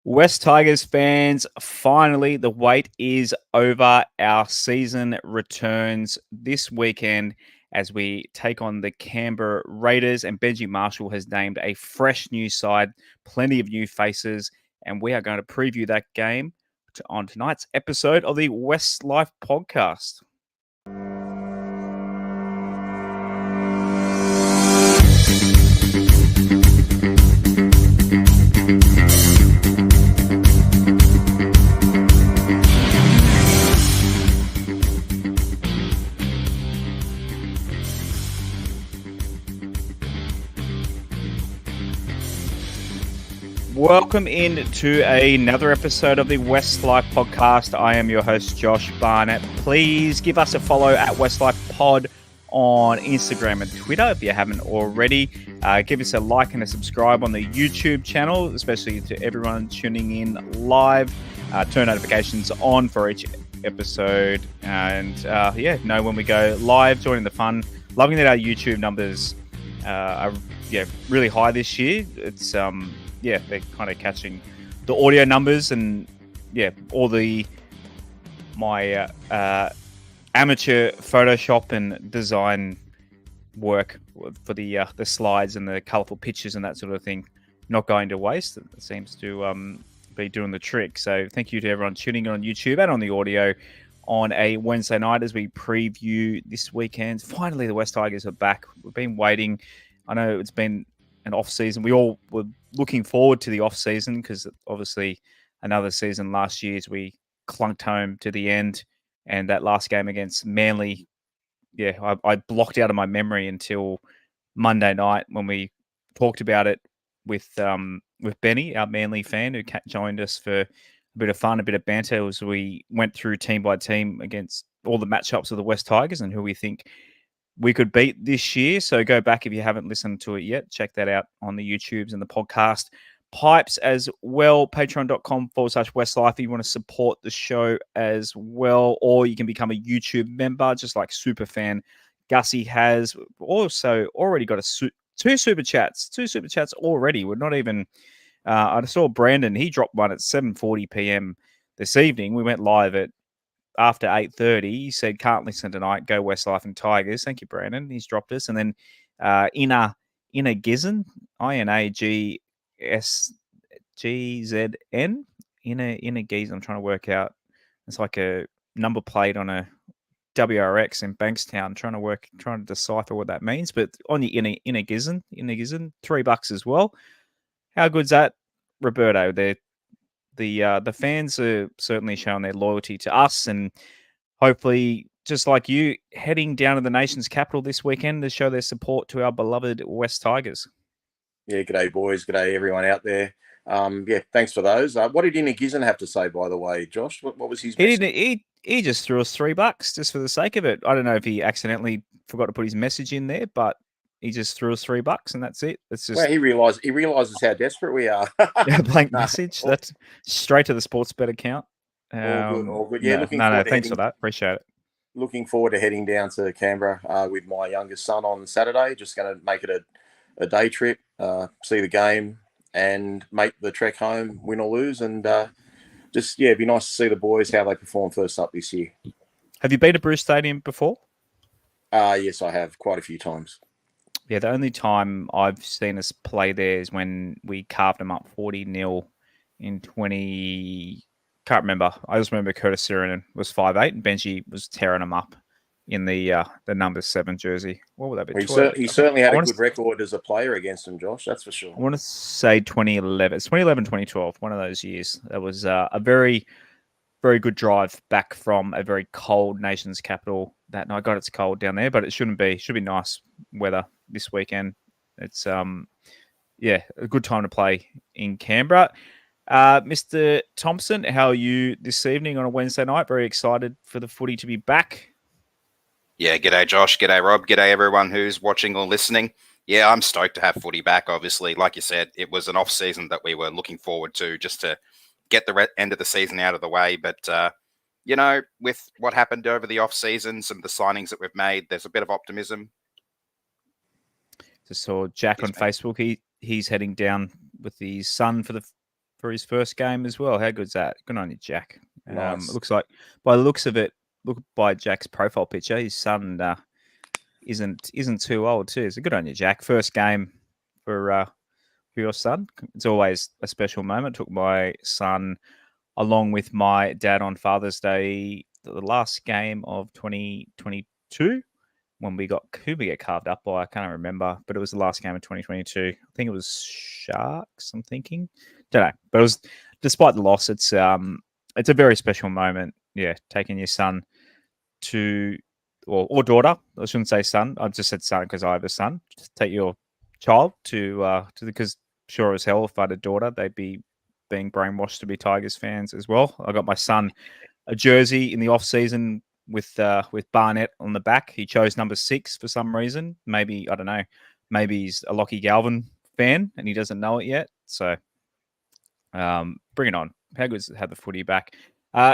West Tigers fans, finally, the wait is over. Our season returns this weekend as we take on the Canberra Raiders, and Benji Marshall has named a fresh new side, plenty of new faces, and we are going to preview that game on tonight's episode of the WestsLife Podcast. Welcome in to another episode of the WestsLife Podcast. I am your host, Josh Barnett. Please give us a follow at WestsLife Pod on Instagram and Twitter if you haven't already. Give us a like and a subscribe on the YouTube channel, especially to everyone tuning in live. Turn notifications on for each episode. And know when we go live, joining the fun. Loving that our YouTube numbers are really high this year. It's they're kind of catching the audio numbers and all my amateur Photoshop and design work for the slides and the colourful pictures and that sort of thing not going to waste. It seems to be doing the trick. So thank you to everyone tuning in on YouTube and on the audio on a Wednesday night as we preview this weekend. Finally, the West Tigers are back. We've been waiting. I know it's been an off season. We all were looking forward to the off season because obviously another season last year as we clunked home to the end, and that last game against Manly, I blocked out of my memory until Monday night when we talked about it with Benny, our Manly fan, who joined us for a bit of fun, a bit of banter as we went through team by team against all the matchups of the West Tigers and who we think we could beat this year. So go back if you haven't listened to it yet. Check that out on the YouTubes and the podcast pipes as well. Patreon.com/WestsLife if you want to support the show as well. Or you can become a YouTube member, just like Superfan Gussie has. Also already got two super chats already. We're not even... I saw Brandon. He dropped one at 7:40 p.m. this evening. We went live at after 8:30, he said, can't listen tonight, go WestsLife and Tigers. Thank you, Brandon. He's dropped us. And then Inna Gizzen, INAGSGZN, Inna Gizzen, I'm trying to work out. It's like a number plate on a WRX in Bankstown, trying to decipher what that means. But on the Inna Gizzen, $3 as well. How good's that, Roberto? The fans are certainly showing their loyalty to us, and hopefully, just like you, heading down to the nation's capital this weekend to show their support to our beloved West Tigers. Yeah, g'day boys, g'day everyone out there. Thanks for those. What did Inna Gizzen have to say, by the way, Josh? What was his message? He just threw us $3 just for the sake of it. I don't know if he accidentally forgot to put his message in there, but he just threw us $3 and that's it. It's just he realizes how desperate we are. Blank message. That's straight to the sports bet account. All good. Yeah, thanks for that. Appreciate it. Looking forward to heading down to Canberra with my youngest son on Saturday. Just going to make it a day trip, see the game, and make the trek home, win or lose, and it'd be nice to see the boys how they perform first up this year. Have you been to Bruce Stadium before? Yes, I have quite a few times. Yeah, the only time I've seen us play there is when we carved them up 40-0 in 20... Can't remember. I just remember Curtis Sirenen was 5'8", and Benji was tearing them up in the number 7 jersey. What would that be? He certainly had a good record as a player against them, Josh. That's for sure. I want to say 2011. It's 2011, 2012, one of those years. That was a very, very good drive back from a very cold nation's capital that night. God, it's cold down there, but it shouldn't be. Should be nice weather this weekend. It's a good time to play in Canberra. Mr. Thompson, how are you this evening on a Wednesday night? Very excited for the footy to be back. Yeah, g'day Josh, g'day Rob, g'day everyone who's watching or listening. Yeah, I'm stoked to have footy back, obviously. Like you said, it was an off-season that we were looking forward to just to get the end of the season out of the way. But, with what happened over the off-season, some of the signings that we've made, there's a bit of optimism. Just saw Jack on Facebook. He's heading down with his son for the for his first game as well. How good's that? Good on you, Jack. Nice. It looks like, by the looks of it, look by Jack's profile picture, his son isn't too old too. So good on you, Jack. First game for your son. It's always a special moment. Took my son along with my dad on Father's Day, the last game of 2022. When we get carved up by, I can't remember, but it was the last game of 2022. I think it was Sharks. I'm thinking, don't know, but it was. Despite the loss, it's a very special moment. Yeah, taking your son to or daughter. I shouldn't say son. I just said son because I have a son. Just take your child to because sure as hell if I had a daughter, they'd be being brainwashed to be Tigers fans as well. I got my son a jersey in the off season with Barnett on the back. He chose number 6 for some reason. Maybe, I don't know, maybe he's a Lachlan Galvin fan and he doesn't know it yet. So bring it on. How good is it to have the footy back?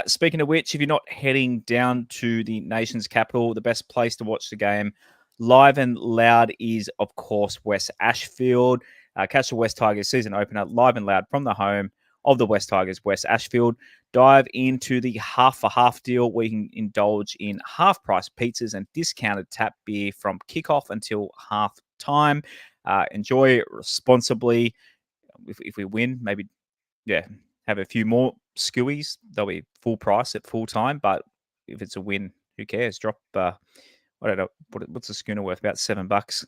Speaking of which, if you're not heading down to the nation's capital, the best place to watch the game live and loud is, of course, West Ashfield. Catch the West Tigers season opener live and loud from the home of the West Tigers, West Ashfield. Dive into the half for half deal where you can indulge in half price pizzas and discounted tap beer from kickoff until half time. Enjoy responsibly. If we win, maybe, have a few more skewies. They'll be full price at full time. But if it's a win, who cares? Drop, I don't know, what's a schooner worth? About $7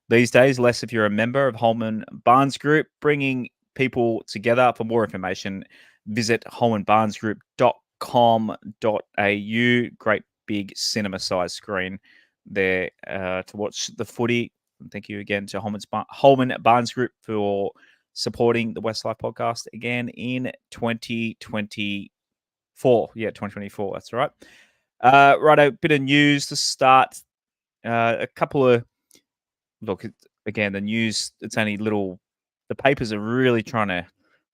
these days. Less if you're a member of Holman Barnes Group, bringing people together. For more information, visit holmanbarnesgroup.com.au. Great big cinema-sized screen there to watch the footy. And thank you again to Holman Barnes Group for supporting the WestsLife podcast again in 2024. Yeah, 2024. That's right. Right, a bit of news to start. A couple of look again. The news. It's only little. The papers are really trying to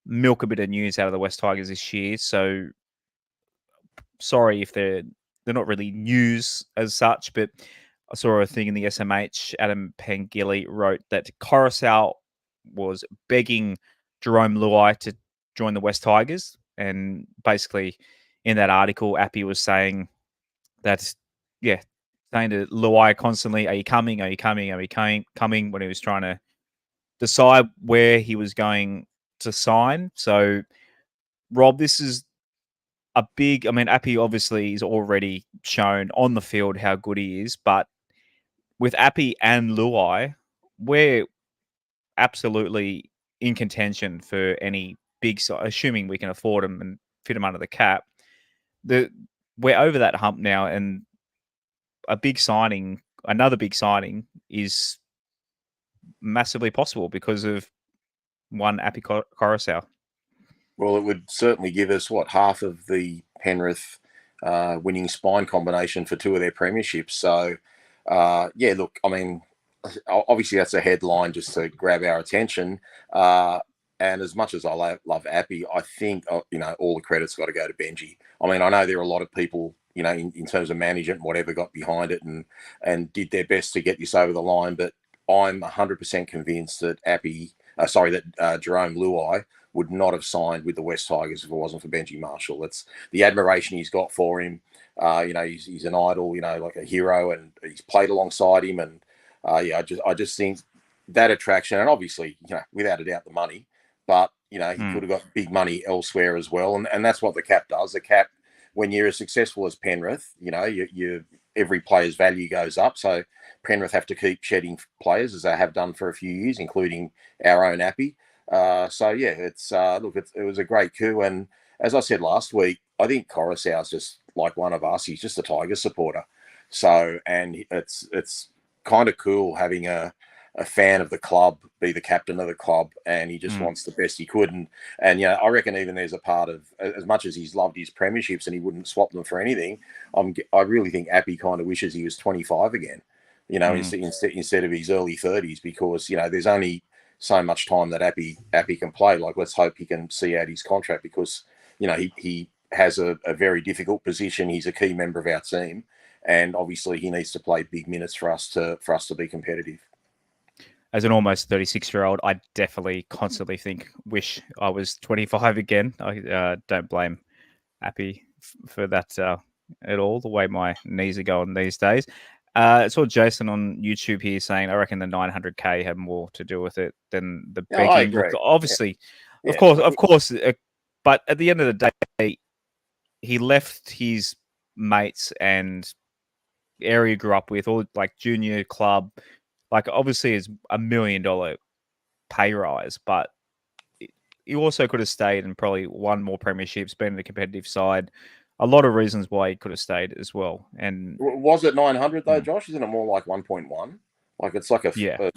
milk a bit of news out of the West Tigers this year. So sorry if they're not really news as such, but I saw a thing in the SMH. Adam Pengilly wrote that Coruscant was begging Jerome Luai to join the West Tigers, and basically in that article, Appy was saying that, saying to Luai constantly, "Are you coming? Are you coming? Are you coming?" When he was trying to decide where he was going to sign. So, Rob, this is a big. I mean, Appy obviously is already shown on the field how good he is, but with Appy and Luai, we're absolutely in contention for any big, assuming we can afford them and fit them under the cap. We're over that hump now, and another big signing is massively possible because of one Appy Coruscant. Well, it would certainly give us half of the Penrith winning spine combination for 2 of their premierships. So, look, I mean, obviously that's a headline just to grab our attention. And as much as I love Appy, I think, all the credit's got to go to Benji. I mean, I know there are a lot of people, in terms of management and whatever, got behind it and did their best to get this over the line. But I'm 100% convinced that Jerome Luai would not have signed with the West Tigers if it wasn't for Benji Marshall. It's the admiration he's got for him. He's an idol, like a hero, and he's played alongside him. And I just think that attraction, and obviously, without a doubt, the money, but he could have got big money elsewhere as well. And that's what the cap does. The cap, when you're as successful as Penrith, every player's value goes up. So Penrith have to keep shedding players, as they have done for a few years, including our own Appy. It was a great coup. And as I said last week, I think Coruscant's just like one of us. He's just a Tigers supporter. So, and it's kind of cool having a fan of the club be the captain of the club, and he just wants the best he could. And I reckon even there's a part of, as much as he's loved his premierships and he wouldn't swap them for anything, I really think Appy kind of wishes he was 25 again, instead of his early 30s, because, there's only so much time that Appy can play. Like, let's hope he can see out his contract, because, he has a very difficult position. He's a key member of our team, and obviously he needs to play big minutes for us to be competitive. as an almost 36-year-old, I definitely constantly wish I was 25 again. I don't blame Appy for that at all, the way my knees are going these days. I saw Jason on YouTube here saying, I reckon the 900K had more to do with it than the Yeah, I begging. agree. Look, obviously, Yeah. of course, but at the end of the day, he left his mates and area grew up with, all like junior club, like obviously it's $1 million pay rise, but he also could have stayed and probably won more premierships, been in the competitive side. A lot of reasons why he could have stayed as well. And Was it 900 though, Josh? Isn't it more like 1.1? Like it's like yeah,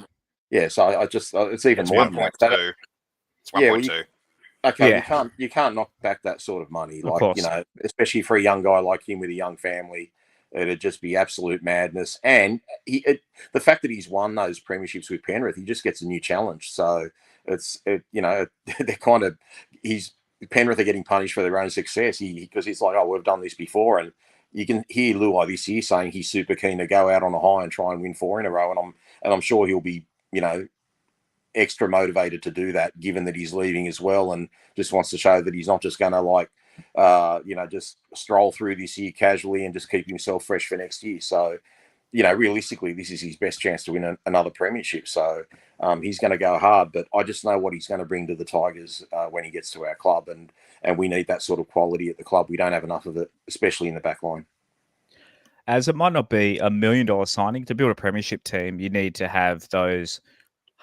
yeah. So I just it's even It's more than that. 1.2. It's Yeah, 1.2. okay, Yeah. you can't knock back that sort of money. Of Like, course. especially for a young guy like him with a young family, it'd just be absolute madness. And the fact that he's won those premierships with Penrith, he just gets a new challenge. So they're kind of Penrith are getting punished for their own success. Because he's like, oh, we've done this before, and you can hear Luai this year saying he's super keen to go out on a high and try and win 4 in a row. And I'm sure he'll be extra motivated to do that, given that he's leaving as well, and just wants to show that he's not just going to just stroll through this year casually and just keep himself fresh for next year. So, realistically, this is his best chance to win another premiership. So he's going to go hard, but I just know what he's going to bring to the Tigers when he gets to our club, and we need that sort of quality at the club. We don't have enough of it, especially in the back line. As it might not be $1 million signing, to build a premiership team, you need to have those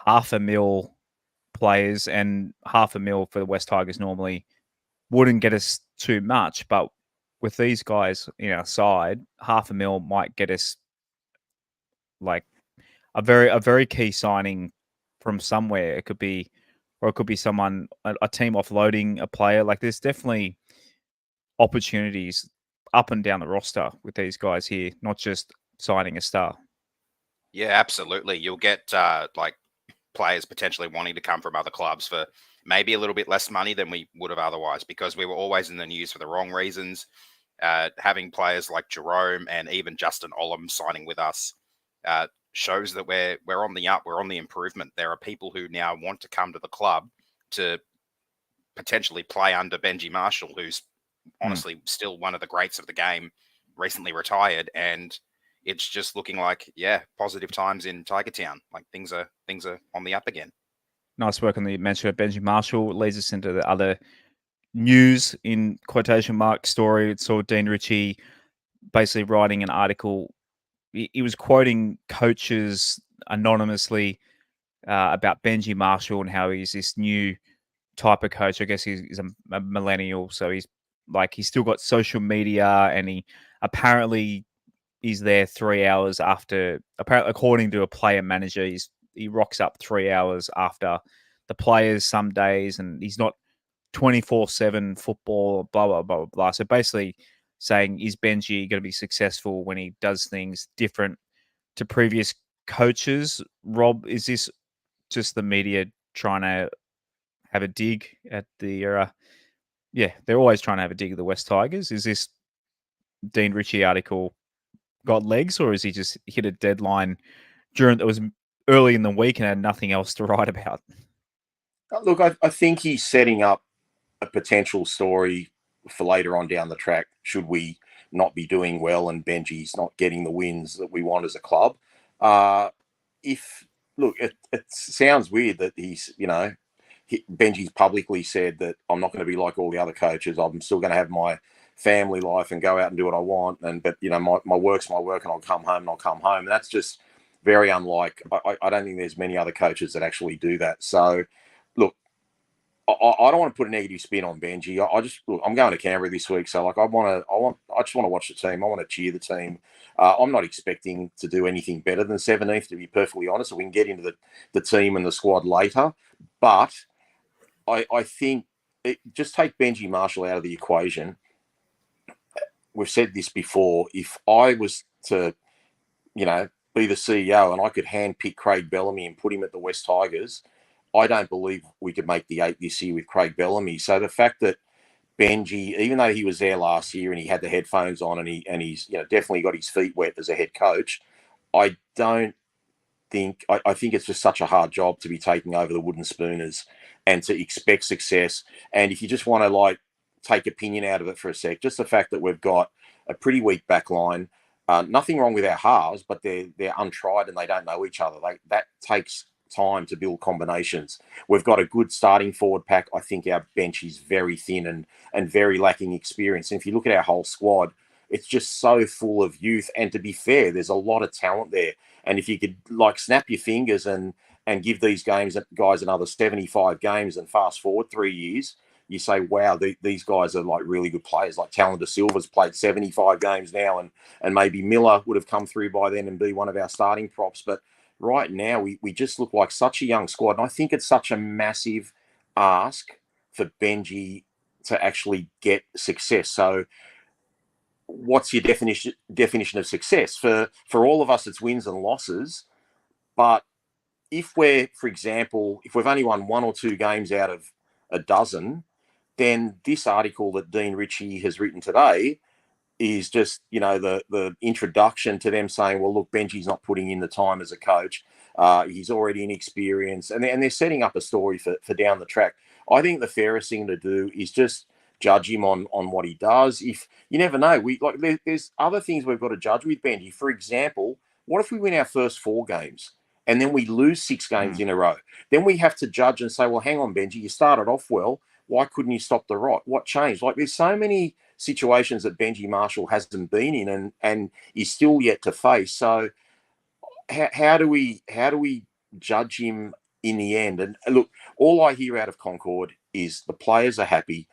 $500,000 players, and $500,000 for the West Tigers normally wouldn't get us too much. But with these guys in our side, $500,000 might get us like a very key signing from somewhere. It could be someone, a team offloading a player. Like there's definitely opportunities up and down the roster with these guys here, not just signing a star. Yeah, absolutely. You'll get like players potentially wanting to come from other clubs for maybe a little bit less money than we would have otherwise, because we were always in the news for the wrong reasons. Having players like Jerome and even Justin Olam signing with us shows that we're on the up, we're on the improvement. There are people who now want to come to the club to potentially play under Benji Marshall, who's honestly still one of the greats of the game, recently retired, and it's just looking like, positive times in Tiger Town. Like things are on the up again. Nice work on the mention of Benji Marshall. Leads us into the other news in quotation mark story. It saw Dean Ritchie basically writing an article. He was quoting coaches anonymously about Benji Marshall and how he's this new type of coach. I guess he's a millennial, so he's still got social media, and he apparently is there 3 hours after. Apparently, according to a player manager, he rocks up 3 hours after the players some days, and he's not 24/7 football. Blah blah blah blah. So basically, saying, is Benji going to be successful when he does things different to previous coaches? Rob, is this just the media trying to have a dig at the they're always trying to have a dig at the West Tigers? Is this Dean Ritchie article got legs, or is he just hit a deadline it was early in the week and had nothing else to write about? Look, I think he's setting up a potential story for later on down the track, should we not be doing well and Benji's not getting the wins that we want as a club. It sounds weird that Benji's publicly said that I'm not going to be like all the other coaches. I'm still going to have my family life and go out and do what I want. But my work's my work, and I'll come home and I'll come home. That's just very unlike. I don't think there's many other coaches that actually do that. So, look, I don't want to put a negative spin on Benji. I'm going to Canberra this week, so I just want to watch the team. I want to cheer the team. I'm not expecting to do anything better than 17th, to be perfectly honest. So we can get into the team and the squad later, but I think just take Benji Marshall out of the equation. We've said this before. If I was to, be the CEO and I could handpick Craig Bellamy and put him at the West Tigers, I don't believe we could make the 8 this year with Craig Bellamy. So the fact that Benji, even though he was there last year and he had the headphones on and he's definitely got his feet wet as a head coach, I don't think I think it's just such a hard job to be taking over the wooden spooners and to expect success. And if you just want to like take opinion out of it for a sec, just the fact that we've got a pretty weak back line, nothing wrong with our halves, but they're untried and they don't know each other. That takes time to build combinations. We've got a good starting forward pack. I think our bench is very thin and very lacking experience. And if you look at our whole squad, it's just so full of youth. And to be fair, there's a lot of talent there. And if you could like snap your fingers and give these guys another 75 games and fast forward 3 years, you say, wow, these guys are like really good players. Like Talon De Silva's played 75 games now, and maybe Miller would have come through by then and be one of our starting props. But right now, we just look like such a young squad. And I think it's such a massive ask for Benji to actually get success. So what's your definition of success? For all of us, it's wins and losses. But if for example, if we've only won 1 or 2 games out of a dozen, then this article that Dean Ritchie has written today is just, the introduction to them saying, well, look, Benji's not putting in the time as a coach. He's already inexperienced. And they're setting up a story for down the track. I think the fairest thing to do is just judge him on what he does. If you never know, there's other things we've got to judge with Benji. For example, what if we win our first 4 games and then we lose 6 games in a row? Then we have to judge and say, well, hang on, Benji, you started off well. Why couldn't you stop the rot? What changed? Like, there's so many situations that Benji Marshall hasn't been in and is still yet to face. So how do we judge him in the end? And look, all I hear out of Concord is the players are happy.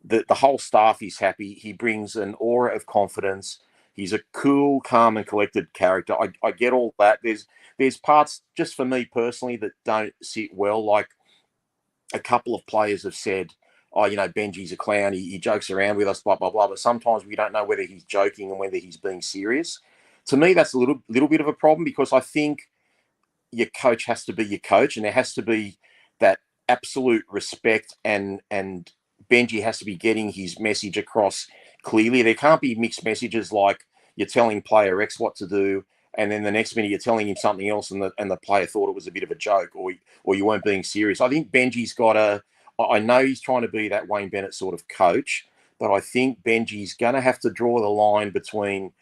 The whole staff is happy. He brings an aura of confidence. He's a cool, calm, and collected character. I get all that. There's parts, just for me personally, that don't sit well. Like, a couple of players have said, oh, Benji's a clown. He jokes around with us, blah, blah, blah. But sometimes we don't know whether he's joking and whether he's being serious. To me, that's a little bit of a problem, because I think your coach has to be your coach, and there has to be that absolute respect, and Benji has to be getting his message across clearly. There can't be mixed messages like you're telling player X what to do, and then the next minute you're telling him something else, and the player thought it was a bit of a joke, or you weren't being serious. I think Benji's I know he's trying to be that Wayne Bennett sort of coach, but I think Benji's going to have to draw the line between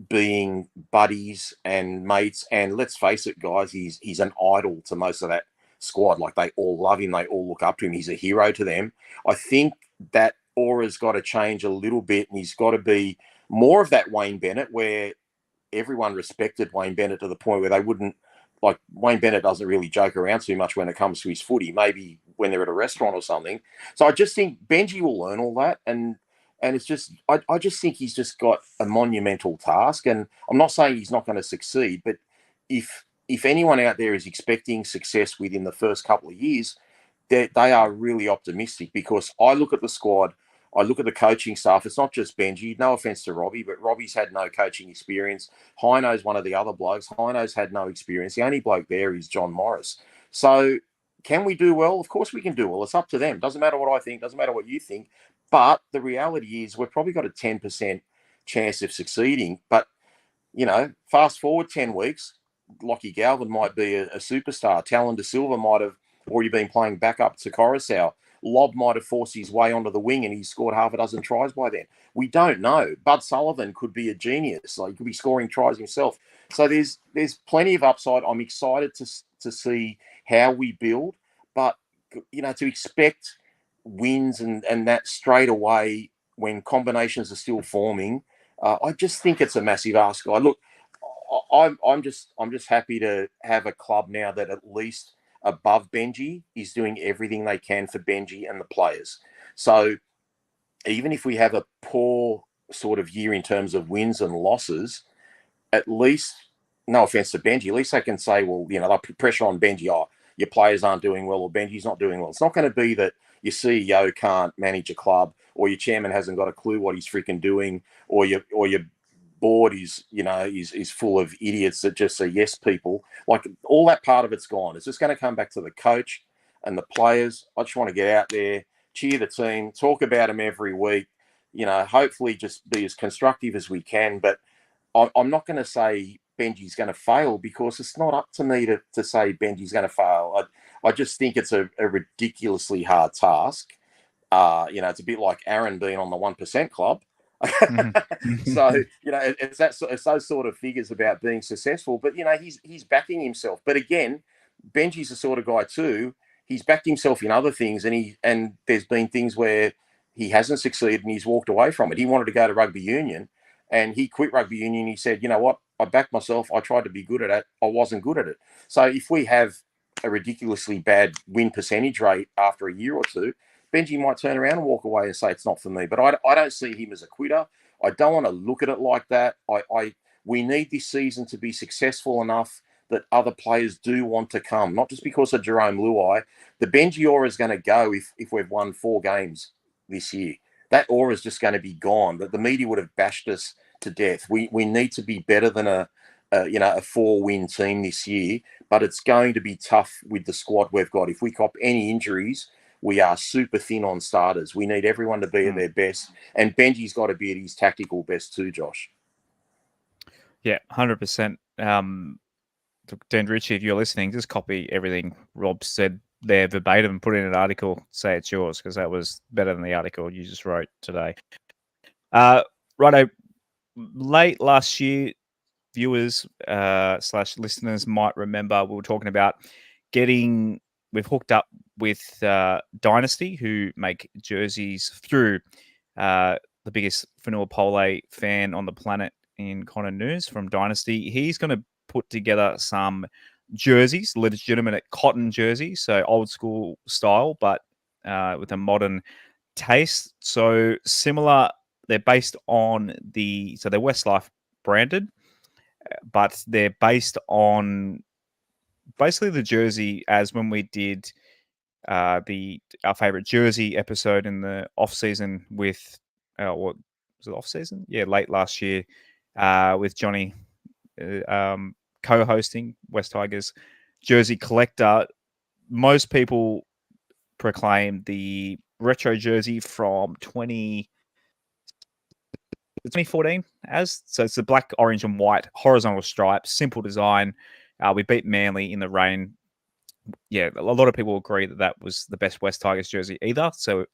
being buddies and mates. And let's face it, guys, he's an idol to most of that squad. Like, they all love him. They all look up to him. He's a hero to them. I think that aura's got to change a little bit, and he's got to be more of that Wayne Bennett, where everyone respected Wayne Bennett to the point where they wouldn't, like, Wayne Bennett doesn't really joke around too much when it comes to his footy, maybe when they're at a restaurant or something. So I just think Benji will learn all that. And it's just, I just think he's just got a monumental task. And I'm not saying he's not going to succeed, but if anyone out there is expecting success within the first couple of years, they are really optimistic, because I look at the squad, I look at the coaching staff. It's not just Benji. No offense to Robbie, but Robbie's had no coaching experience. Heino's one of the other blokes. Heino's had no experience. The only bloke there is John Morris. So can we do well? Of course we can do well. It's up to them. Doesn't matter what I think. Doesn't matter what you think. But the reality is we've probably got a 10% chance of succeeding. But, fast forward 10 weeks, Lachlan Galvin might be a superstar. Talon De Silva might have already been playing backup to Coruscant. Lob might have forced his way onto the wing and he's scored half a dozen tries by then. We don't know. Bud Sullivan could be a genius. Like, he could be scoring tries himself. So there's plenty of upside. I'm excited to see how we build. But, to expect wins and that straight away when combinations are still forming, I just think it's a massive ask. I'm just happy to have a club now that at least above Benji is doing everything they can for Benji and the players. So even if we have a poor sort of year in terms of wins and losses, at least, no offense to Benji, at least they can say, well, they'll put pressure on Benji. Oh, your players aren't doing well, or Benji's not doing well. It's not going to be that your CEO can't manage a club, or your chairman hasn't got a clue what he's freaking doing, or your board is full of idiots that just say yes people. Like, all that part of it's gone. It's just going to come back to the coach and the players. I just want to get out there, cheer the team, talk about them every week, hopefully just be as constructive as we can. But I'm not going to say Benji's going to fail, because it's not up to me to say Benji's going to fail. I just think it's a ridiculously hard task. It's a bit like Aaron being on the 1% club. So, it's those sort of figures about being successful. But, he's backing himself. But again, Benji's the sort of guy too. He's backed himself in other things, and there's been things where he hasn't succeeded and he's walked away from it. He wanted to go to rugby union, and he quit rugby union. He said, you know what? I backed myself. I tried to be good at it. I wasn't good at it. So if we have a ridiculously bad win percentage rate after a year or two, Benji might turn around and walk away and say it's not for me. But I don't see him as a quitter. I don't want to look at it like that. We need this season to be successful enough that other players do want to come, not just because of Jerome Luai. The Benji aura is going to go if we've won 4 games this year. That aura is just going to be gone. The media would have bashed us to death. We need to be better than a 4-win team this year, but it's going to be tough with the squad we've got. If we cop any injuries, we are super thin on starters. We need everyone to be at their best, and Benji's got to be at his tactical best too, Josh. Yeah, 100%. Dan Ritchie, if you're listening, just copy everything Rob said there verbatim and put in an article. Say it's yours, because that was better than the article you just wrote today. Righto. Late last year, viewers / listeners might remember we were talking about we've hooked up with Dynasty, who make jerseys through the biggest Fanua Pole fan on the planet in Connor News from Dynasty. He's going to put together some jerseys, legitimate cotton jerseys, so old school style, but with a modern taste. So similar, they're based on they're WestsLife branded, but they're based on basically the jersey as when we did our favorite jersey episode in the off season with what was it, off season? Yeah, late last year with Johnny co-hosting West Tigers jersey collector. Most people proclaim the retro jersey from 2014 so it's the black, orange, and white horizontal stripes, simple design. We beat Manly in the rain. Yeah, a lot of people agree that was the best West Tigers jersey ever. So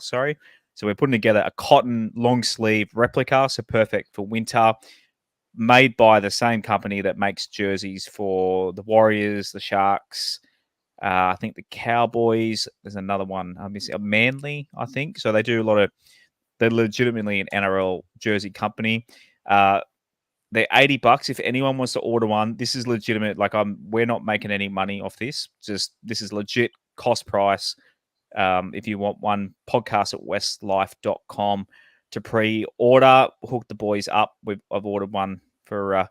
sorry. So we're putting together a cotton long sleeve replica, so perfect for winter, made by the same company that makes jerseys for the Warriors, the Sharks, I think the Cowboys. There's another one I'm missing, Manly, I think. So they do a lot of. They're legitimately an NRL jersey company. They're $80 if anyone wants to order one. This is legitimate. We're not making any money off this. Just this is legit cost price. If you want one, podcast at westlife.com to pre-order. Hook the boys up. I've ordered one for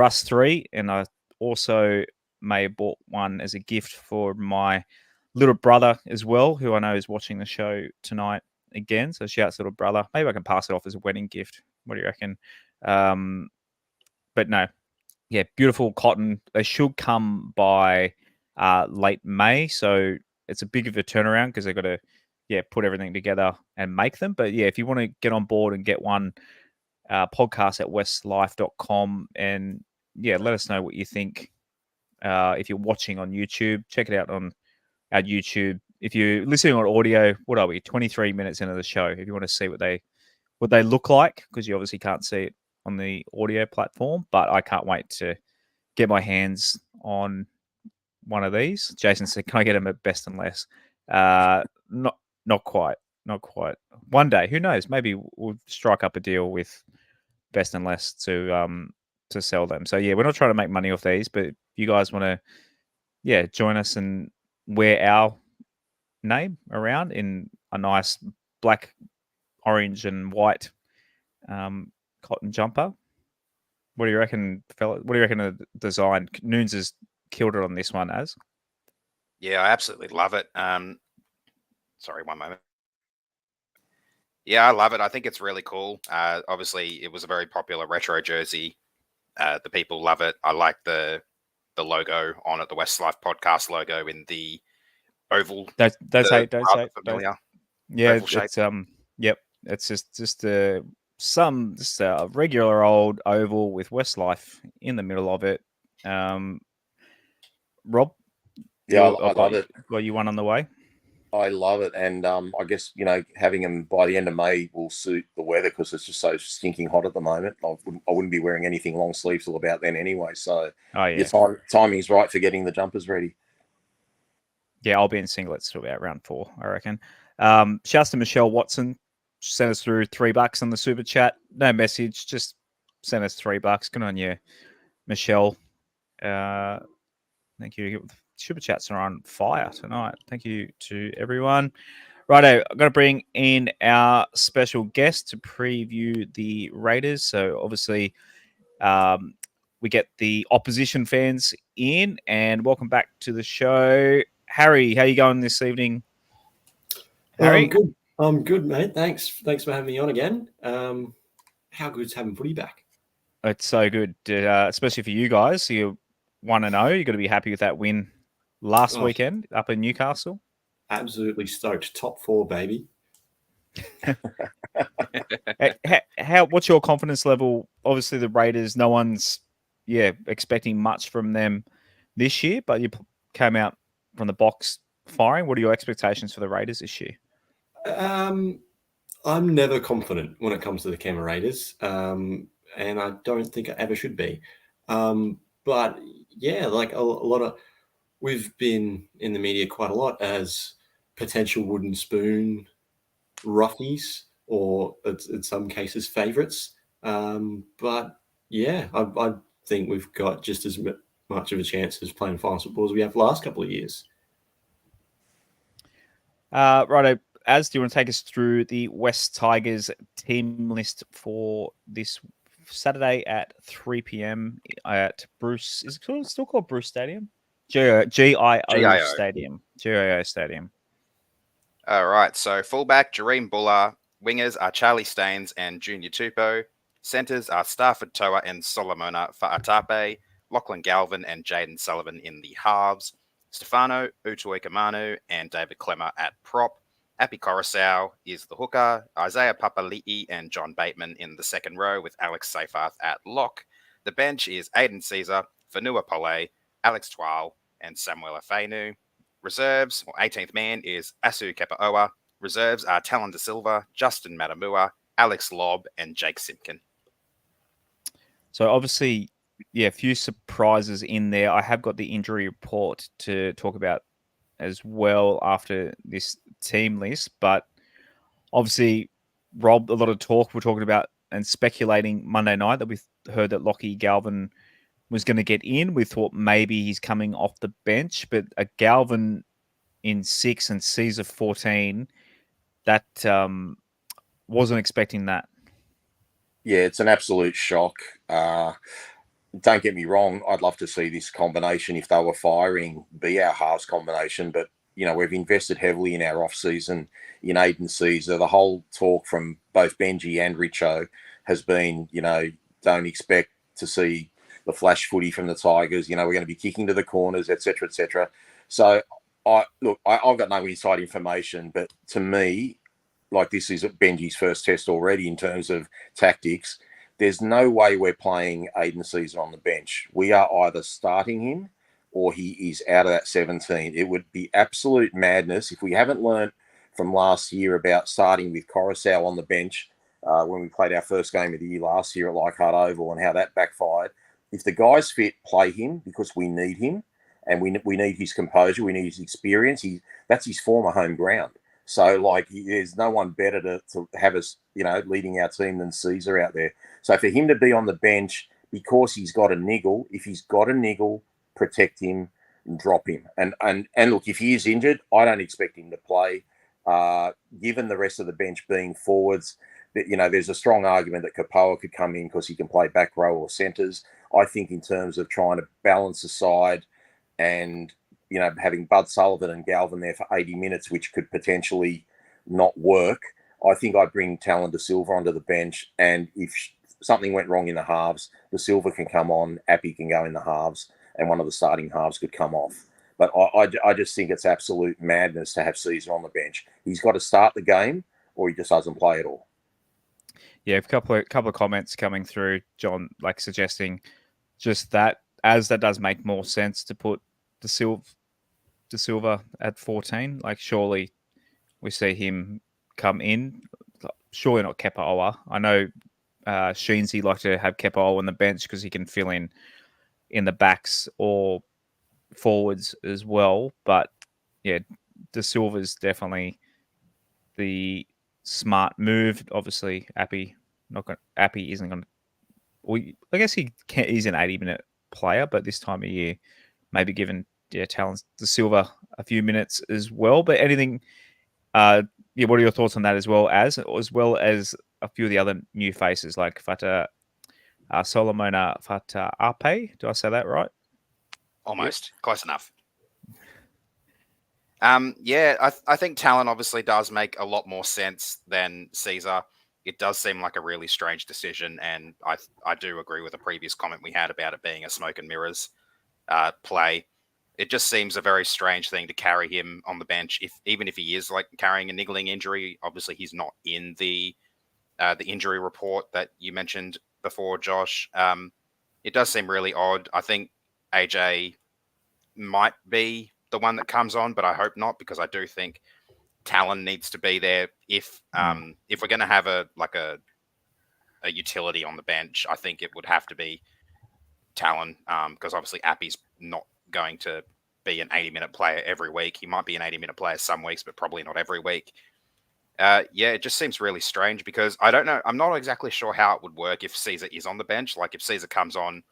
us 3, and I also may have bought one as a gift for my little brother as well, who I know is watching the show tonight again. So shouts, little brother. Maybe I can pass it off as a wedding gift. What do you reckon? But no, yeah, beautiful cotton. They should come by late May, so it's a big of a turnaround because they've got to put everything together and make them. But yeah, if you want to get on board and get one, podcast at westlife.com, and let us know what you think. If you're watching on YouTube, check it out on our YouTube. If you're listening on audio, what are we? 23 minutes into the show. If you want to see what they look like, because you obviously can't see it on the audio platform, but I can't wait to get my hands on one of these. Jason said, "Can I get them at best and less?" Not quite. One day, who knows? Maybe we'll strike up a deal with best and less to sell them. So yeah, we're not trying to make money off these, but if you guys want to, join us and wear our name around in a nice black, orange, and white cotton jumper. What do you reckon, fella? What do you reckon of the design? Noons has killed it on this one, as. Yeah, I absolutely love it. Sorry, one moment. Yeah, I love it. I think it's really cool. Obviously, it was a very popular retro jersey. The people love it. I like the logo on it, the WestsLife Podcast logo in the oval. Don't say. Familiar. Yeah, oval shape. it's yep. It's just just a regular old oval with WestsLife in the middle of it. Rob, Yeah, I love it. Got you one on the way. I love it, and I guess having them by the end of May will suit the weather because it's just so stinking hot at the moment. I wouldn't be wearing anything long sleeves till about then anyway. So your timing's right for getting the jumpers ready. Yeah, I'll be in singlets till about round 4, I reckon. Shouts to Michelle Watson. Sent us through $3 on the super chat. No message, just send us $3. Good on you, Michelle. Thank you. Super chats are on fire tonight. Thank you to everyone. Righto, I'm going to bring in our special guest to preview the Raiders. So obviously, we get the opposition fans in, and welcome back to the show, Harry. How you going this evening, Harry? I'm good, mate. Thanks for having me on again. How good's having footy back? It's so good, especially for you guys. You're 1-0. You're going to be happy with that win last weekend up in Newcastle. Absolutely stoked. Top 4, baby. What's your confidence level? Obviously, the Raiders, no one's expecting much from them this year, but you came out from the box firing. What are your expectations for the Raiders this year? I'm never confident when it comes to the Canberra Raiders, and I don't think I ever should be. But yeah, like a lot of, we've been in the media quite a lot as potential wooden spoon roughies, or in some cases favourites. But yeah, I think we've got just as much of a chance as playing finals football as we have the last couple of years. Righto, Az, do you want to take us through the West Tigers team list for this Saturday at 3 p.m. at Bruce? Is it still called Bruce Stadium? GIO Stadium. GIO Stadium. All right. So fullback Jareem Buller, wingers are Charlie Staines and Junior Tupou. Centers are Stafford Toa and Solomona Faataape, Lachlan Galvin and Jaden Sullivan in the halves, Stefano Utuikamanu and David Clemmer at prop. Api Coruscant is the hooker, Isaiah Papali'i and John Bateman in the second row with Alex Seyfarth at lock. The bench is Aiden Caesar, Fanua Pole, Alex Twal and Samuela Fainu. Reserves, 18th man, is Asu Kepaoa. Reserves are Talon De Silva, Justin Matamua, Alex Lobb and Jake Simpkin. So obviously, a few surprises in there. I have got the injury report to talk about as well after this team list, but obviously, Rob, a lot of talk we're talking about and speculating Monday night that we heard that Lachlan Galvin was going to get in. We thought maybe he's coming off the bench, but a Galvin in 6 and Caesar 14, that wasn't expecting that. Yeah, it's an absolute shock. Don't get me wrong, I'd love to see this combination, if they were firing, be our halves combination. But, we've invested heavily in our off-season in Aiden Caesar. The whole talk from both Benji and Richo has been, don't expect to see the flash footy from the Tigers. We're going to be kicking to the corners, et cetera, et cetera. So, I've got no inside information, but to me, like, this is Benji's first test already in terms of tactics. There's no way we're playing Aiden Caesar on the bench. We are either starting him or he is out of that 17. It would be absolute madness if we haven't learned from last year about starting with Coruscant on the bench when we played our first game of the year last year at Leichhardt Oval and how that backfired. If the guy's fit, play him because we need him and we need his composure. We need his experience. That's his former home ground. So, there's no one better to have us, leading our team than Caesar out there. So for him to be on the bench because he's got a niggle, if he's got a niggle, protect him and drop him. And look, if he is injured, I don't expect him to play. Given the rest of the bench being forwards, there's a strong argument that Kapoa could come in because he can play back row or centres. I think in terms of trying to balance the side and having Bud Sullivan and Galvin there for 80 minutes, which could potentially not work, I think I'd bring Talon De Silva onto the bench. And if something went wrong in the halves, De Silva can come on, Appy can go in the halves, and one of the starting halves could come off. But I just think it's absolute madness to have Caesar on the bench. He's got to start the game or he just doesn't play at all. a couple of comments coming through, John, like suggesting just that, as that does make more sense to put De Silva at 14. Like, surely we see him come in. Surely not Kepa Owa. I know Sheensy like to have Kepa Owa on the bench because he can fill in the backs or forwards as well. But yeah, De Silva's definitely the smart move. Obviously, Appy isn't going to. Well, I guess he's an 80-minute player, but this time of year, maybe given Talon's De Silva a few minutes as well. But anything, what are your thoughts on that as well as a few of the other new faces like Solomona Faataape? Do I say that right? Almost. Close enough. I think Talon obviously does make a lot more sense than Caesar. It does seem like a really strange decision, and I do agree with the previous comment we had about it being a smoke and mirrors play. It just seems a very strange thing to carry him on the bench, even if he is like carrying a niggling injury. Obviously, he's not in the injury report that you mentioned before, Josh. It does seem really odd. I think AJ might be the one that comes on, but I hope not, because I do think Talon needs to be there. If we're going to have a utility on the bench, I think it would have to be Talon, because obviously Appy's not going to be an 80-minute player every week. He might be an 80-minute player some weeks, but probably not every week. It just seems really strange because I don't know. I'm not exactly sure how it would work if Caesar is on the bench. Like if Caesar comes on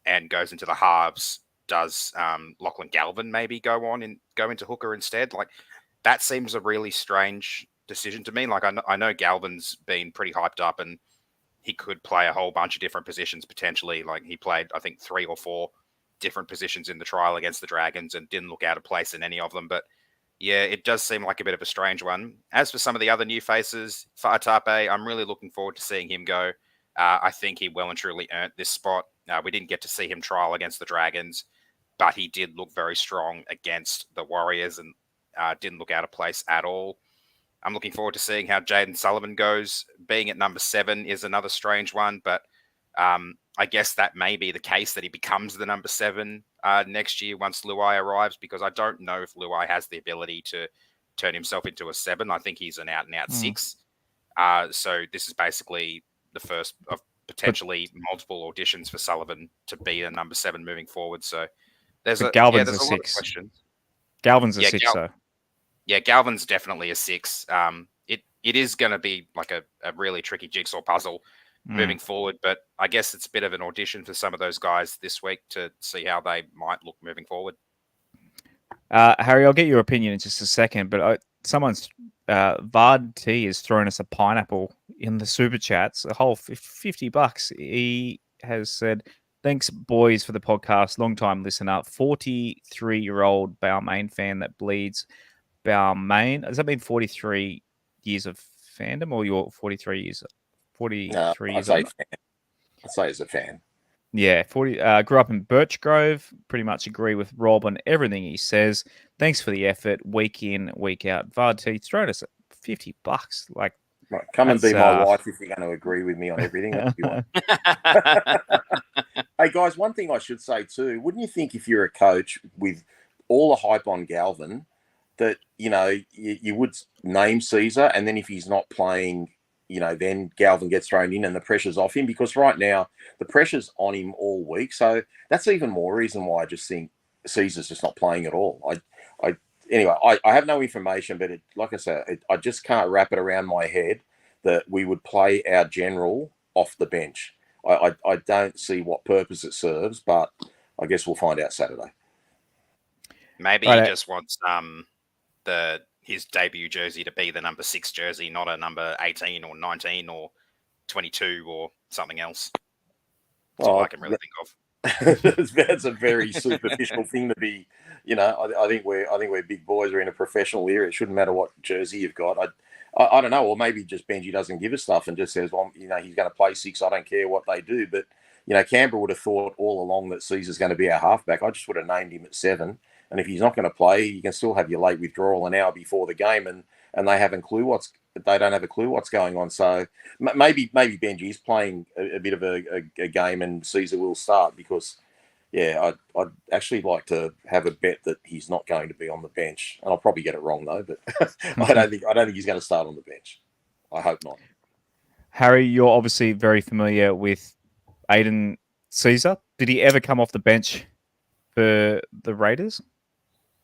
and goes into the halves, does Lachlan Galvin maybe go into hooker instead? Like that seems a really strange decision to me. Like I know Galvin's been pretty hyped up and he could play a whole bunch of different positions potentially. Like he played, I think, 3 or 4 different positions in the trial against the Dragons and didn't look out of place in any of them. But yeah, it does seem like a bit of a strange one. As for some of the other new faces, Faataape, I'm really looking forward to seeing him go. I think he well and truly earned this spot. We didn't get to see him trial against the Dragons, but he did look very strong against the Warriors and didn't look out of place at all. I'm looking forward to seeing how Jaden Sullivan goes. Being at number 7 is another strange one, but I guess that may be the case that he becomes the number 7 next year once Luai arrives, because I don't know if Luai has the ability to turn himself into a 7. I think he's an out-and-out 6. So this is basically the first of potentially multiple auditions for Sullivan to be a number 7 moving forward. So there's a lot of questions. Galvin's a 6, though. Yeah, Galvin's definitely a 6. It is going to be like a really tricky jigsaw puzzle moving forward, but I guess it's a bit of an audition for some of those guys this week to see how they might look moving forward. Harry, I'll get your opinion in just a second, but someone's Vard T has thrown us a pineapple in the super chats, a whole $50. He has said, "Thanks, boys, for the podcast. Long time listener, 43-year-old Balmain fan that bleeds Balmain." Does that mean 43 years of fandom, or you're 43 years? 43 years old? I'd say as a fan. Yeah, 40. Grew up in Birchgrove. Pretty much agree with Rob on everything he says. Thanks for the effort, week in, week out. Vard T thrown us $50. Like, right, come and be my wife if you're going to agree with me on everything. Hey guys, one thing I should say too: wouldn't you think if you're a coach with all the hype on Galvin, that you would name Caesar, and then if he's not playing, then Galvin gets thrown in and the pressure's off him, because right now the pressure's on him all week. So that's even more reason why I just think Caesar's just not playing at all. I have no information, but like I said, I just can't wrap it around my head that we would play our general off the bench. I don't see what purpose it serves, but I guess we'll find out Saturday. Maybe he just wants his debut jersey to be the number 6 jersey, not a number 18 or 19 or 22 or something else. That's all I can really think of. That's a very superficial thing to be. I think we're big boys. We're in a professional era. It shouldn't matter what jersey you've got. I don't know, or maybe just Benji doesn't give a stuff and just says, well, he's going to play 6. I don't care what they do. But Canberra would have thought all along that Caesar's going to be our halfback. I just would have named him at 7. And if he's not going to play, you can still have your late withdrawal an hour before the game, and and they don't have a clue what's going on. So maybe Benji is playing a bit of a game, and Caesar will start because. Yeah, I'd actually like to have a bet that he's not going to be on the bench, and I'll probably get it wrong though. But I don't think he's going to start on the bench. I hope not. Harry, you're obviously very familiar with Aiden Caesar. Did he ever come off the bench for the Raiders?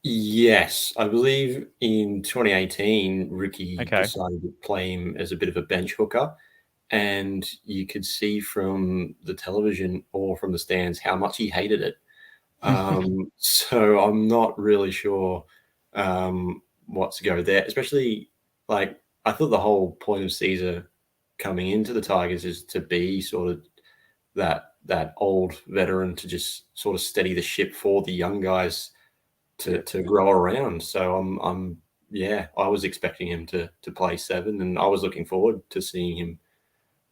Yes, I believe in 2018, Ricky Okay. decided to play him as a bit of a bench hooker. And you could see from the television or from the stands how much he hated it. So I'm not really sure what to go there, especially like I thought the whole point of Caesar coming into the Tigers is to be sort of that old veteran to just sort of steady the ship for the young guys to grow around. So I was expecting him to play 7, and I was looking forward to seeing him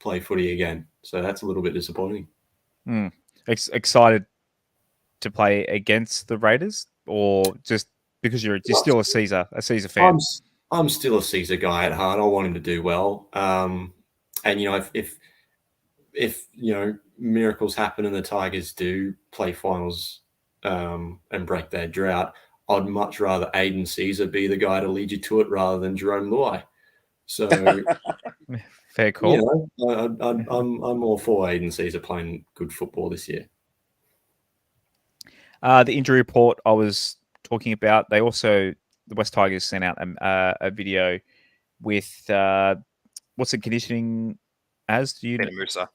play footy again. So that's a little bit disappointing. Excited to play against the Raiders, or just because you're still a Caesar fan? I'm still a Caesar guy at heart. I want him to do well. And if miracles happen and the Tigers do play finals and break their drought, I'd much rather Aiden Caesar be the guy to lead you to it rather than Jerome Luai. So fair call. I'm all for Aiden Caesar playing good football this year. The injury report I was talking about, the West Tigers sent out a video with what's the conditioning as? Do you Peter Musa.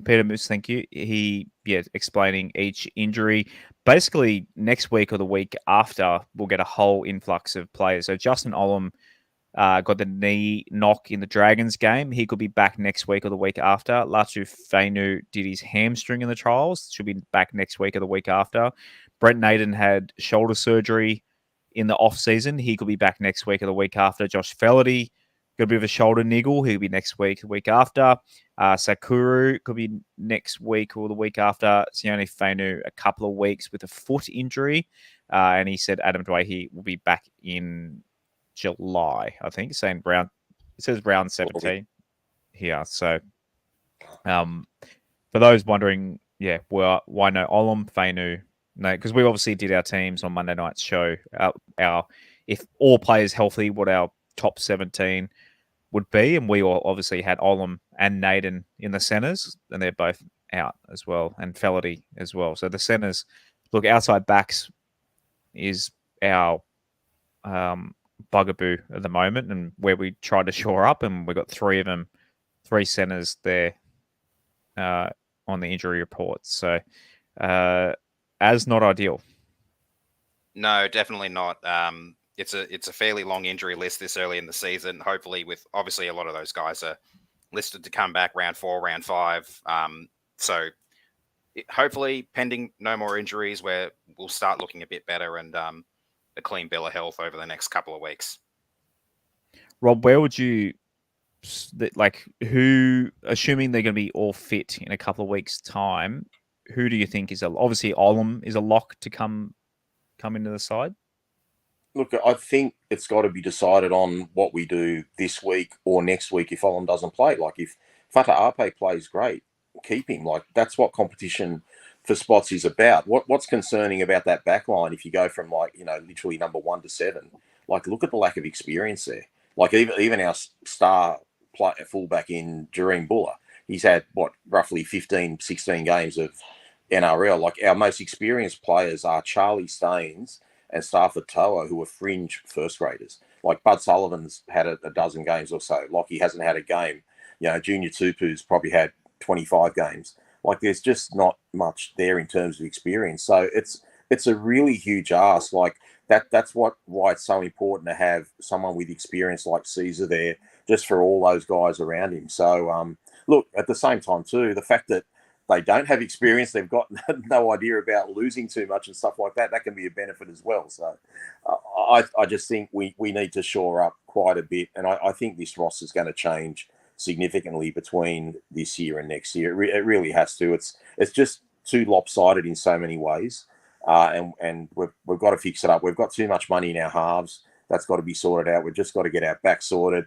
Peter Moose, thank you. He explaining each injury. Basically, next week or the week after, we'll get a whole influx of players. So Justin Olam got the knee knock in the Dragons game. He could be back next week or the week after. Lachlan Fainu did his hamstring in the trials. Should be back next week or the week after. Brent Naden had shoulder surgery in the off-season. He could be back next week or the week after. Josh Felaherty got a bit of a shoulder niggle. He'll be next week, the week after. Sakuru could be next week or the week after. Sione Fainu a couple of weeks with a foot injury. And he said Adam Dwayne will be back in July, I think, saying it says round 17 here. So for those wondering, why no Olam, Fainu? No, because we obviously did our teams on Monday night's show. Our if all players healthy, what our top 17 would be, and we all obviously had Olam and Naden in the centres, and they're both out as well, and Felaherty as well. So the centres, look, outside backs is our bugaboo at the moment, and where we tried to shore up, and we've got 3 of them, 3 centres there on the injury report. So as not ideal. No, definitely not. It's a fairly long injury list this early in the season. Hopefully, with obviously a lot of those guys are listed to come back round 4, round 5. So hopefully, pending no more injuries, where we'll start looking a bit better and a clean bill of health over the next couple of weeks. Rob, where would you who, assuming they're going to be all fit in a couple of weeks' time, who do you think is obviously Olam is a lock to come into the side? Look, I think it's got to be decided on what we do this week or next week if Olam doesn't play. Like, if Faataape plays, great, keep him. Like, that's what competition for spots is about. What's concerning about that back line, if you go from, literally number 1 to 7, look at the lack of experience there. Like, even our star fullback in Jareen Buller, he's had, roughly 15, 16 games of NRL. Like, our most experienced players are Charlie Staines and Stafford Toa, who are fringe first graders. Like, Bud Sullivan's had a dozen games or so. Lockie hasn't had a game. Junior Tupu's probably had 25 games. Like, there's just not much there in terms of experience. So it's a really huge ask. Like, that's why it's so important to have someone with experience like Caesar there, just for all those guys around him. So, look, at the same time too, the fact that they don't have experience, they've got no idea about losing too much and stuff like that, that can be a benefit as well. So I just think we need to shore up quite a bit. And I think this roster is going to change significantly between this year and next year. It really has to. It's just too lopsided in so many ways. And we've got to fix it up. We've got too much money in our halves. That's got to be sorted out. We've just got to get our back sorted.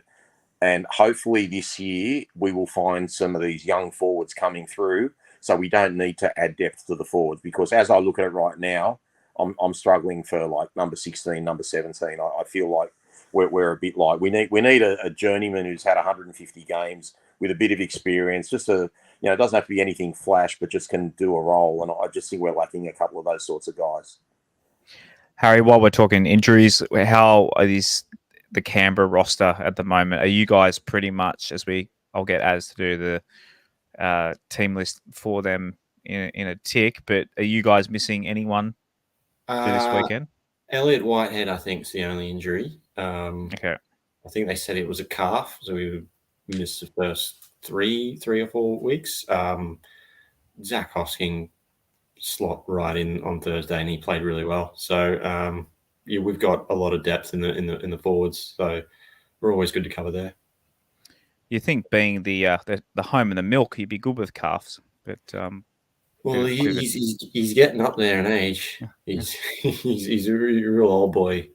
And hopefully this year we will find some of these young forwards coming through, so we don't need to add depth to the forwards. Because as I look at it right now, I'm struggling for like number 16, number 17. I feel like we're a bit like we need a journeyman who's had 150 games with a bit of experience. Just it doesn't have to be anything flash, but just can do a role. And I just think we're lacking a couple of those sorts of guys. Harry, while we're talking injuries, how is the Canberra roster at the moment? Are you guys pretty much, I'll get Az to do the team list for them in a tick, but are you guys missing anyone for this weekend? Elliot Whitehead, I think, is the only injury. Okay. I think they said it was a calf, so we would miss the first three or 4 weeks. Zach Hosking slot right in on Thursday, and he played really well. So we've got a lot of depth in the forwards, so we're always good to cover there. You think being the home and the milk, he'd be good with calves, but well, he's getting up there in age. He's a real old boy.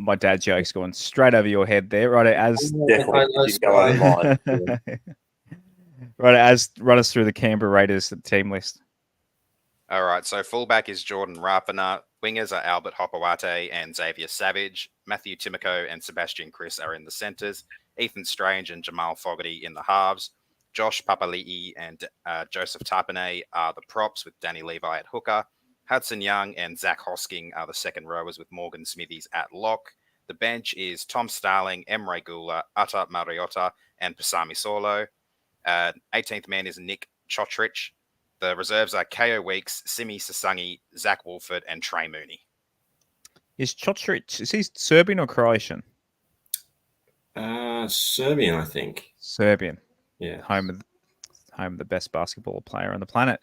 My dad joke's going straight over your head there, right? As definitely didn't go over mine. Right, as run us through the Canberra Raiders team list. All right, so fullback is Jordan Rapana. Wingers are Albert Hopewate and Xavier Savage. Matthew Timoko and Sebastian Chris are in the centres. Ethan Strange and Jamal Fogarty in the halves. Josh Papali'i and Joseph Tapine are the props, with Danny Levi at hooker. Hudson Young and Zach Hosking are the second rowers, with Morgan Smithies at lock. The bench is Tom Starling, Emre Gula, Ata Mariota, and Pasami Solo. 18th man is Nick Chotrich. The reserves are KO Weeks, Simi Sasangi, Zach Wolford, and Trey Mooney. Is Chotrich, is he Serbian or Croatian? Serbian, I think. Serbian. Yeah. Home of the best basketball player on the planet,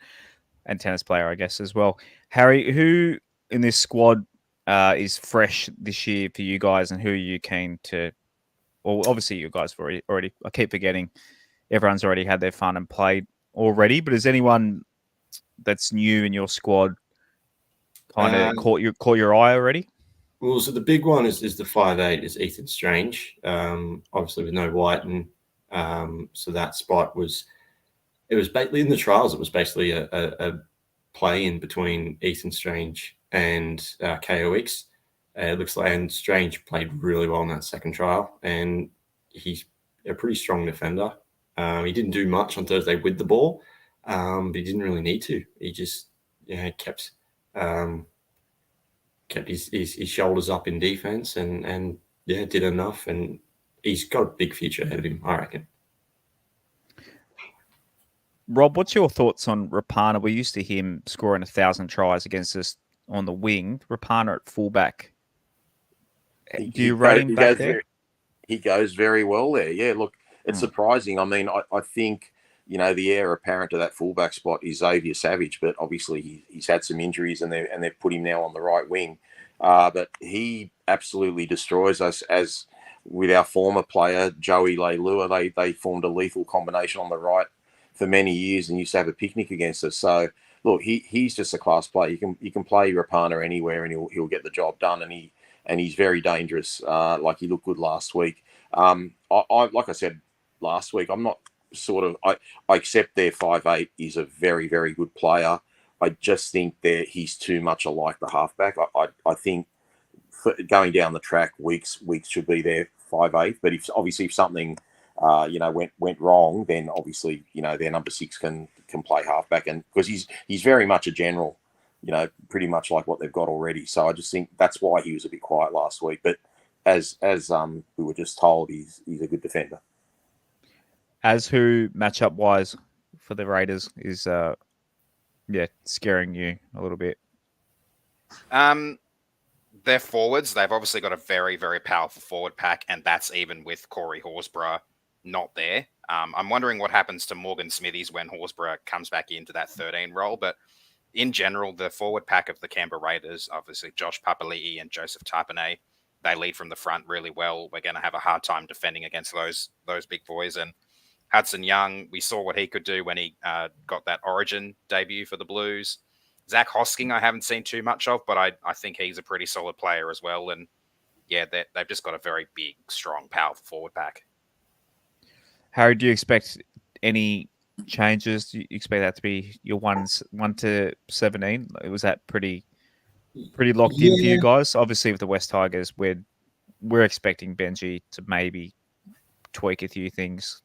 and tennis player, I guess, as well. Harry, who in this squad is fresh this year for you guys, and who are you keen to? Well, obviously you guys have already. I keep forgetting everyone's already had their fun and played already, but is anyone that's new in your squad kind of caught your eye already? Well, so the big one is the 5'8", is Ethan Strange, obviously with no White, and so that spot was basically in the trials. It was basically a play in between Ethan Strange and KOX. It looks like, and Strange played really well in that second trial, and he's a pretty strong defender. He didn't do much on Thursday with the ball, but he didn't really need to. He just kept his shoulders up in defense and did enough. And he's got a big future ahead of him, I reckon. Rob, what's your thoughts on Rapana? We're used to him scoring 1,000 tries against us on the wing. Rapana at fullback. Do you rate him back there? He goes very well there. Yeah, look, it's surprising. I mean, I think, the heir apparent to that fullback spot is Xavier Savage, but obviously he's had some injuries and they've put him now on the right wing. But he absolutely destroys us, as with our former player, Joey Leilua. They formed a lethal combination on the right for many years and used to have a picnic against us. So, look, he's just a class player. You can play Rapana anywhere and he'll get the job done, and he's very dangerous. Like, he looked good last week. Like I said last week, I'm not I accept their 5'8" is a very, very good player. I just think he's too much alike the halfback. I think going down the track, Weeks should be their 5'8", but if something went wrong, then obviously their number 6 can play halfback, and because he's very much a general, pretty much like what they've got already. So I just think that's why he was a bit quiet last week. But as we were just told, he's a good defender. As who matchup wise for the Raiders is scaring you a little bit? Their forwards, they've obviously got a very, very powerful forward pack, and that's even with Corey Horsburgh not there. I'm wondering what happens to Morgan Smithies when Horsburgh comes back into that 13 role. But in general, the forward pack of the Canberra Raiders, obviously Josh Papali'i and Joseph Tapine, they lead from the front really well. We're going to have a hard time defending against those big boys. And Hudson Young, we saw what he could do when he got that Origin debut for the Blues. Zach Hosking, I haven't seen too much of, but I think he's a pretty solid player as well. And yeah, they've just got a very big, strong, powerful forward pack. Harry, do you expect any changes? Do you expect that to be your 1 to 17? Was that pretty locked in for you guys? Obviously, with the West Tigers, we're expecting Benji to maybe tweak a few things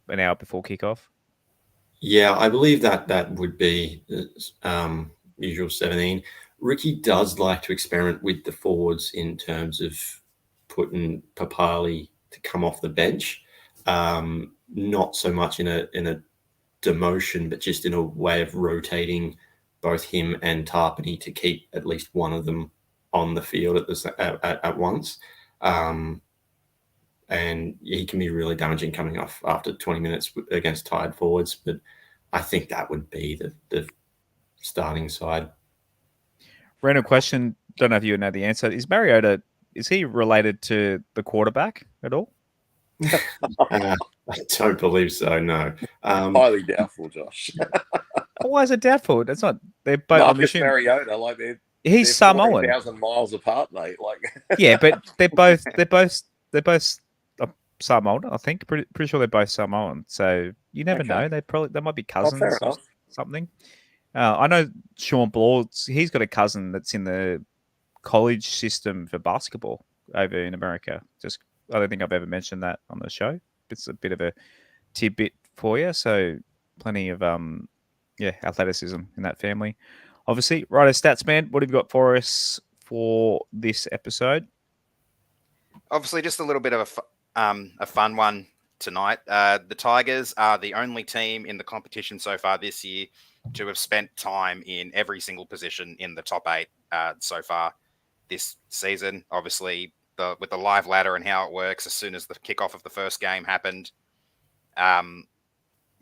an hour before kickoff. Yeah, I believe that would be usual 17. Ricky does like to experiment with the forwards in terms of putting Papali to come off the bench. Not so much in a demotion, but just in a way of rotating both him and Tarpany to keep at least one of them on the field at once. And he can be really damaging coming off after 20 minutes against tired forwards. But I think that would be the starting side. Random question. Don't know if you know the answer. Is Mariota, is he related to the quarterback at all? I don't believe so, no. Highly doubtful, Josh. Why is it doubtful? That's not. They're both. Marcus Mariota, like he's Samoan. 1,000 miles apart, mate. Like, yeah, but they're both Samoan. I think pretty sure they're both Samoan. So you never know. They might be cousins or something. I know Sean Blore. He's got a cousin that's in the college system for basketball over in America. I don't think I've ever mentioned that on the show. It's a bit of a tidbit for you. So plenty of athleticism in that family. Obviously, Righto Stats Man, what have you got for us for this episode? Obviously, just a little bit of a fun one tonight. The Tigers are the only team in the competition so far this year to have spent time in every single position in the top 8 so far this season. Obviously, with the live ladder and how it works, as soon as the kickoff of the first game happened,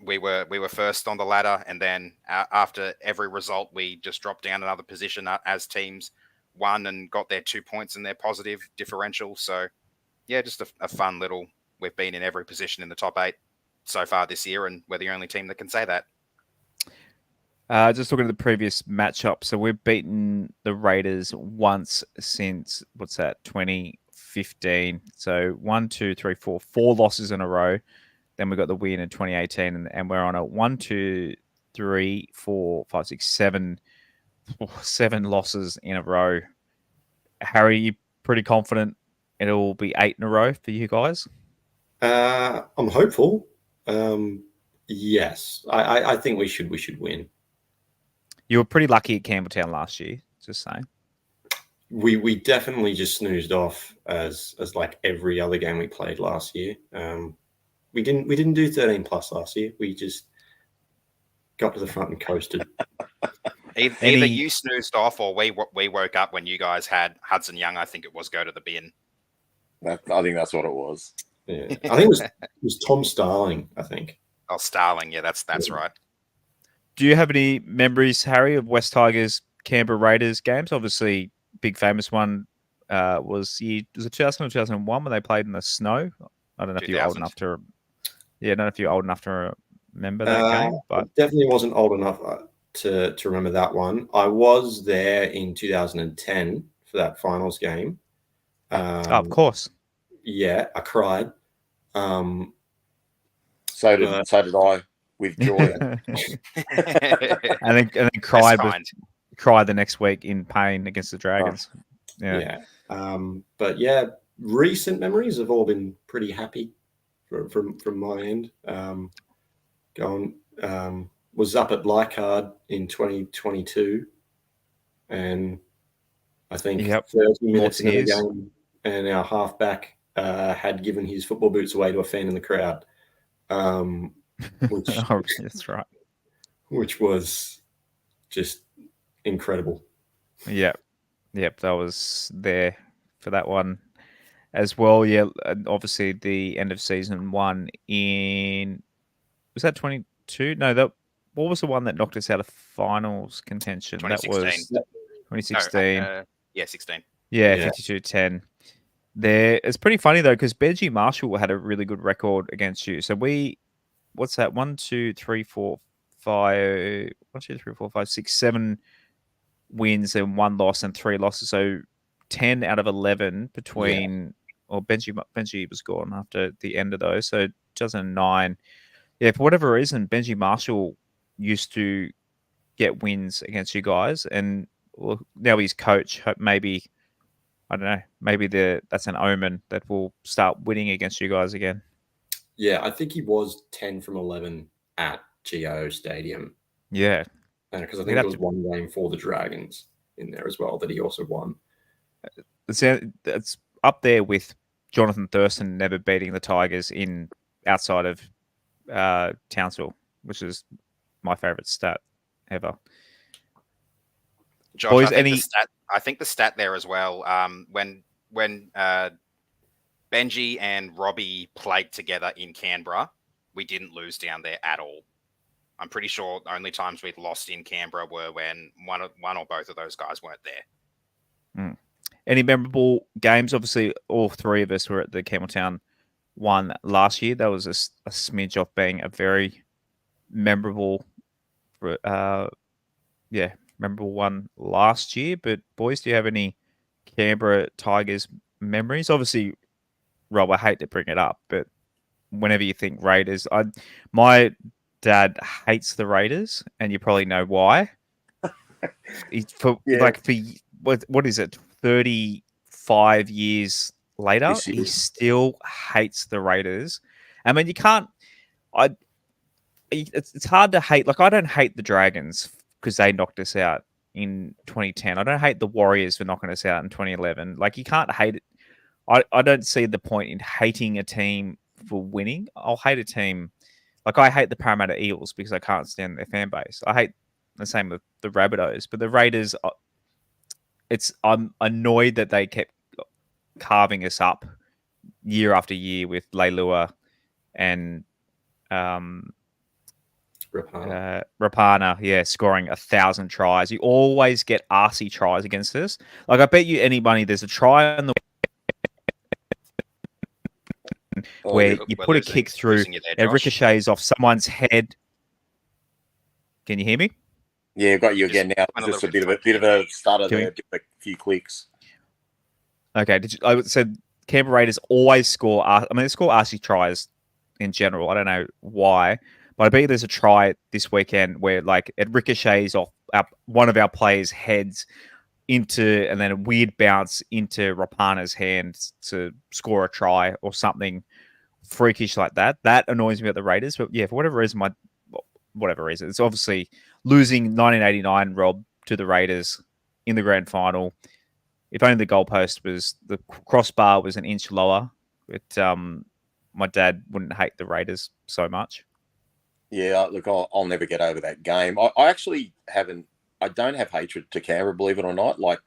we were first on the ladder, and then after every result, we just dropped down another position as teams won and got their 2 points in their positive differential. So, yeah, just a fun little. We've been in every position in the top 8 so far this year, and we're the only team that can say that. Just looking at the previous matchup, so we've beaten the Raiders once since 2015. So 1, 2, 3, 4 losses in a row. Then we got the win in 2018, and we're on a 1, 2, 3, 4, 5, 6, 7 losses in a row. Harry, you pretty confident it'll be 8 in a row for you guys? I'm hopeful. Yes, I think we should win. You were pretty lucky at Campbelltown last year, just saying. We definitely just snoozed off as like every other game we played last year. We didn't do 13 plus last year. We just got to the front and coasted. Either you snoozed off, or we woke up when you guys had Hudson Young. I think it was go to the bin. I think that's what it was. Yeah, I think it was Tom Starling. I think. Oh, Starling. Yeah, that's right. Do you have any memories, Harry, of West Tigers Canberra Raiders games? Obviously, big famous one was it 2000 or 2001 when they played in the snow? I don't know if you're old enough to. Yeah, I don't know if you're old enough to remember that game, but definitely wasn't old enough to remember that one. I was there in 2010 for that finals game. Of course. Yeah, I cried. So did I, with joy. and then cried the next week in pain against the Dragons. Oh. Yeah. But yeah, recent memories have all been pretty happy from my end. Was up at Leichhardt in 2022, and I think 30 minutes into the game, and our halfback had given his football boots away to a fan in the crowd. Which that's right. Which was just incredible. Yep, that was there for that one as well. Yeah, obviously the end of season 1 was that 22? No, what was the one that knocked us out of finals contention? 2016. That was 2016. No, 16. Yeah, 52-10. It's pretty funny though, because Benji Marshall had a really good record against you. So what's that? 1, 2, 3, 4, 5. 1, 2, 3, 4, 5, 6, 7 wins and 1 loss and 3 losses. So 10 out of 11 between, or Benji was gone after the end of those. So 2009. Yeah, for whatever reason, Benji Marshall used to get wins against you guys, and now he's coach. Maybe, I don't know, maybe that's an omen that we'll start winning against you guys again. Yeah, I think he was 10 from 11 at GIO Stadium. Yeah. Because I think there was one game for the Dragons in there as well that he also won. It's up there with Jonathan Thurston never beating the Tigers outside of Townsville, which is my favourite stat ever. Josh, Boys, I think the stat there as well. When Benji and Robbie played together in Canberra, we didn't lose down there at all. I'm pretty sure the only times we'd lost in Canberra were when one or both of those guys weren't there. Any memorable games? Obviously, all three of us were at the Campbelltown one last year. That was a smidge off being a very memorable, memorable one last year. But boys, do you have any Canberra Tigers memories? Obviously, Rob, I hate to bring it up, but whenever you think Raiders, my dad hates the Raiders, and you probably know why. What is it? 35 years later, he still hates the Raiders. I mean, you can't. It's hard to hate. Like, I don't hate the Dragons because they knocked us out in 2010. I don't hate the Warriors for knocking us out in 2011. Like, you can't hate it. I don't see the point in hating a team for winning. I'll hate a team. Like, I hate the Parramatta Eels because I can't stand their fan base. I hate the same with the Rabbitohs. But the Raiders, I'm annoyed that they kept carving us up year after year with Leilua and Rapana, scoring 1,000 tries. You always get arsey tries against us. Like, I bet you any money there's a try on the where you put a kick through, it ricochets off someone's head. Can you hear me? Yeah, got you again now. Just a bit of a stutter there, a few clicks. Okay, I said Canberra Raiders always score. They score RC tries in general. I don't know why, but I bet you there's a try this weekend where like it ricochets off one of our players' heads into, and then a weird bounce into Rapana's hand to score a try or something freakish like that. That annoys me at the Raiders. But yeah, for whatever reason, it's obviously losing 1989, Rob, to the Raiders in the grand final. If only the crossbar was an inch lower, but my dad wouldn't hate the Raiders so much. Yeah, look, I'll never get over that game. I actually haven't. I don't have hatred to Canberra, believe it or not. Like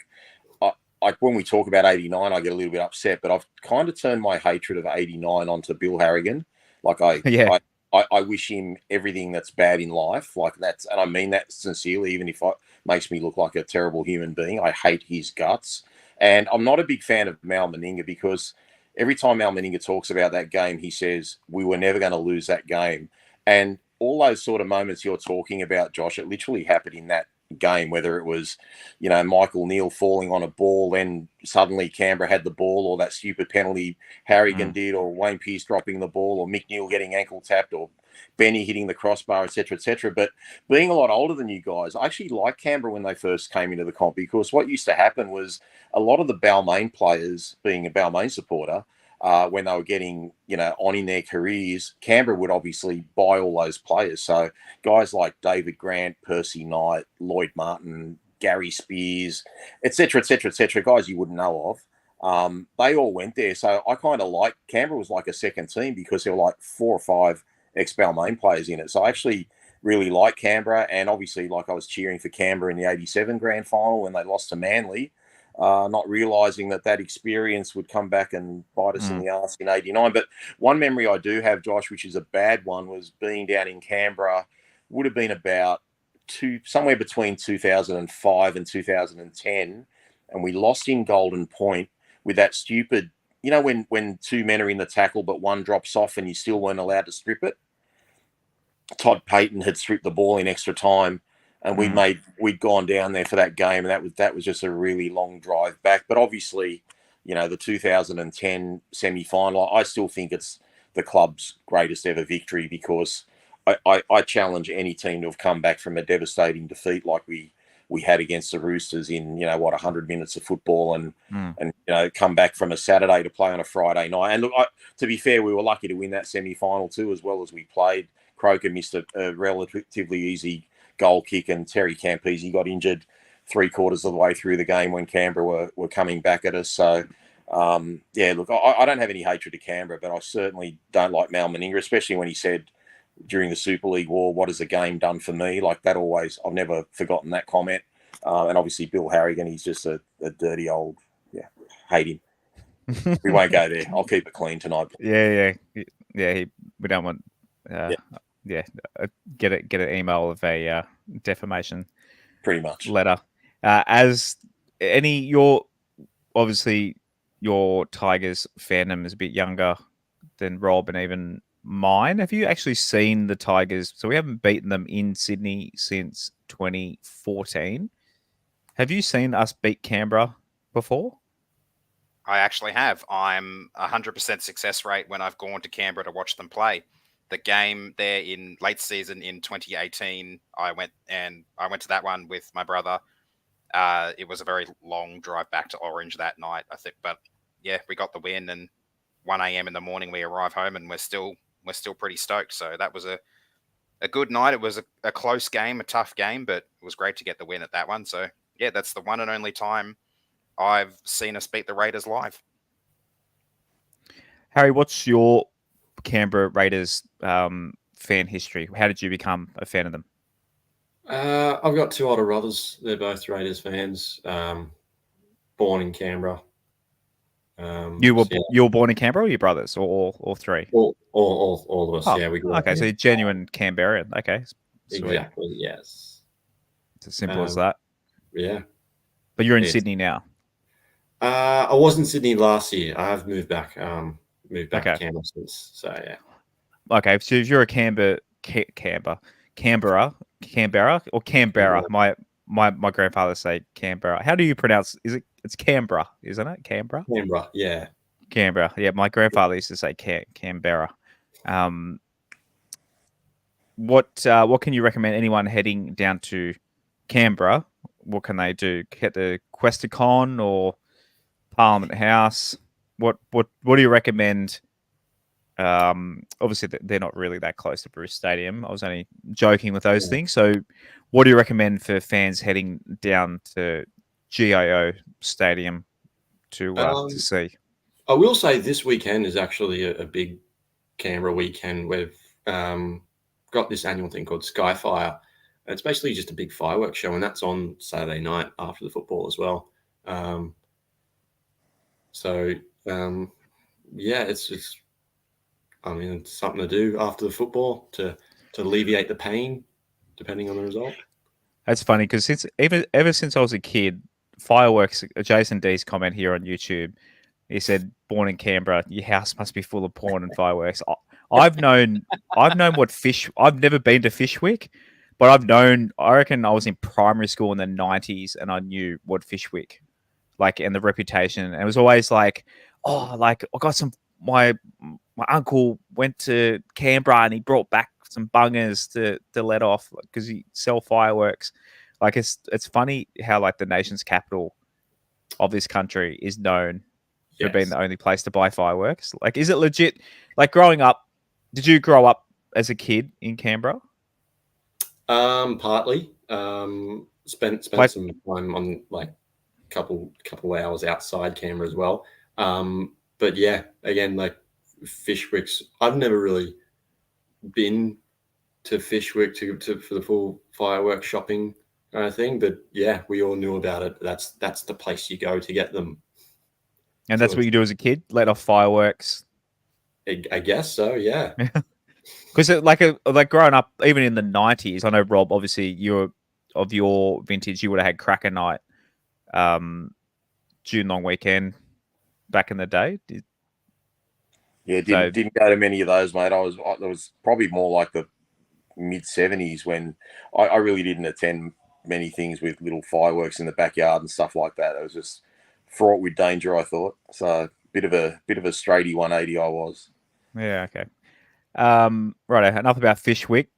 when we talk about 89, I get a little bit upset, but I've kind of turned my hatred of 89 onto Bill Harrigan. Like I wish him everything that's bad in life. Like and I mean that sincerely, even if it makes me look like a terrible human being. I hate his guts. And I'm not a big fan of Mal Meninga because every time Mal Meninga talks about that game, he says, we were never going to lose that game. And all those sort of moments you're talking about, Josh, it literally happened in that game, whether it was, Michael Neal falling on a ball, then suddenly Canberra had the ball, or that stupid penalty Harrigan did, or Wayne Pearce dropping the ball, or Mick Neal getting ankle tapped, or Benny hitting the crossbar, etc., etc. But being a lot older than you guys, I actually liked Canberra when they first came into the comp, because what used to happen was a lot of the Balmain players, being a Balmain supporter, when they were getting, on in their careers, Canberra would obviously buy all those players. So guys like David Grant, Percy Knight, Lloyd Martin, Gary Spears, etc., etc., etc., guys you wouldn't know of, they all went there. So I kind of like Canberra was like a second team because there were like 4 or 5 ex-Balmain players in it. So I actually really like Canberra, and obviously like I was cheering for Canberra in the 87 grand final when they lost to Manly. Not realising that experience would come back and bite us in the arse in 89. But one memory I do have, Josh, which is a bad one, was being down in Canberra, would have been about somewhere between 2005 and 2010, and we lost in Golden Point with that stupid, when 2 men are in the tackle but one drops off and you still weren't allowed to strip it. Todd Payton had stripped the ball in extra time. and we'd gone down there for that game, and that was just a really long drive back. But obviously, the 2010 semi-final, I still think it's the club's greatest ever victory, because I challenge any team to have come back from a devastating defeat like we had against the Roosters in 100 minutes of football, and come back from a Saturday to play on a Friday night. And look, to be fair, we were lucky to win that semi-final too, as well as we played. Croker missed a relatively easy goal kick, and Terry Campese got injured 3/4 of the way through the game when Canberra were coming back at us. So, look, I don't have any hatred to Canberra, but I certainly don't like Mal Meninga, especially when he said during the Super League war, "What has the game done for me?" Like that I've never forgotten that comment. And obviously Bill Harrigan, he's just a dirty old, hate him. We won't go there. I'll keep it clean tonight. We don't want... get an email of a defamation pretty much letter. Obviously your Tigers fandom is a bit younger than Rob and even mine. Have you actually seen the Tigers? So we haven't beaten them in Sydney since 2014. Have you seen us beat Canberra before? I actually have. I'm 100% success rate when I've gone to Canberra to watch them play. The game there in late season in 2018, I went to that one with my brother. It was a very long drive back to Orange that night, I think. But yeah, we got the win, and 1 a.m. in the morning we arrive home, and we're still pretty stoked. So that was a good night. It was a close game, a tough game, but it was great to get the win at that one. So yeah, that's the one and only time I've seen us beat the Raiders live. Harry, what's your Canberra Raiders fan history? How did you become a fan of them? I've got two older brothers. They're both Raiders fans. Born in Canberra. You were born in Canberra, or your brothers, or all three? All of us. Oh, yeah, we grew okay, up. so you're genuine Canberran. Okay, sweet. Exactly. Yes. It's as simple as that. Yeah. But you're in Sydney now. I was in Sydney last year. I have moved back. To Canberra since. So yeah. Okay, so if you're a Canberra, or Canberra. My grandfather say Canberra. How do you pronounce? It's Canberra, isn't it? Canberra. Canberra, yeah. Canberra. Yeah, my grandfather used to say Canberra. What can you recommend anyone heading down to Canberra? What can they do? Get the Questacon or Parliament House? What do you recommend? Obviously they're not really that close to Bruce Stadium. I was only joking with those things. So what do you recommend for fans heading down to GIO Stadium to see? I will say this weekend is actually a big Canberra weekend. We've got this annual thing called Skyfire. It's basically just a big fireworks show, and that's on Saturday night after the football as well. It's something to do after the football to alleviate the pain, depending on the result. That's funny because ever since I was a kid, fireworks. Jason D's comment here on YouTube, he said, "Born in Canberra, your house must be full of porn and fireworks." I've known what fish. I've never been to Fishwick, but I reckon I was in primary school in the 90s, and I knew what Fishwick, and the reputation. And it was always I got some. My uncle went to Canberra and he brought back some bungers to let off because he sell fireworks. It's funny how the nation's capital of this country is known for being the only place to buy fireworks. Is it legit? Growing up, did you grow up as a kid in Canberra? Partly. Spent some time on couple hours outside Canberra as well. But yeah, again, Fishwicks, I've never really been to Fishwick for the full fireworks shopping kind of thing. But yeah, we all knew about it. That's the place you go to get them. And that's what you do as a kid? Let off fireworks? I guess so, yeah. Because growing up, even in the 90s, I know, Rob, obviously you're of your vintage, you would have had Cracker Night, June long weekend back in the day. Didn't go to many of those, mate. It was probably more like the mid-70s when I really didn't attend many things with little fireworks in the backyard and stuff like that. It was just fraught with danger, I thought. So bit of a straighty 180 I was. Yeah, okay. Right, enough about Fishwick.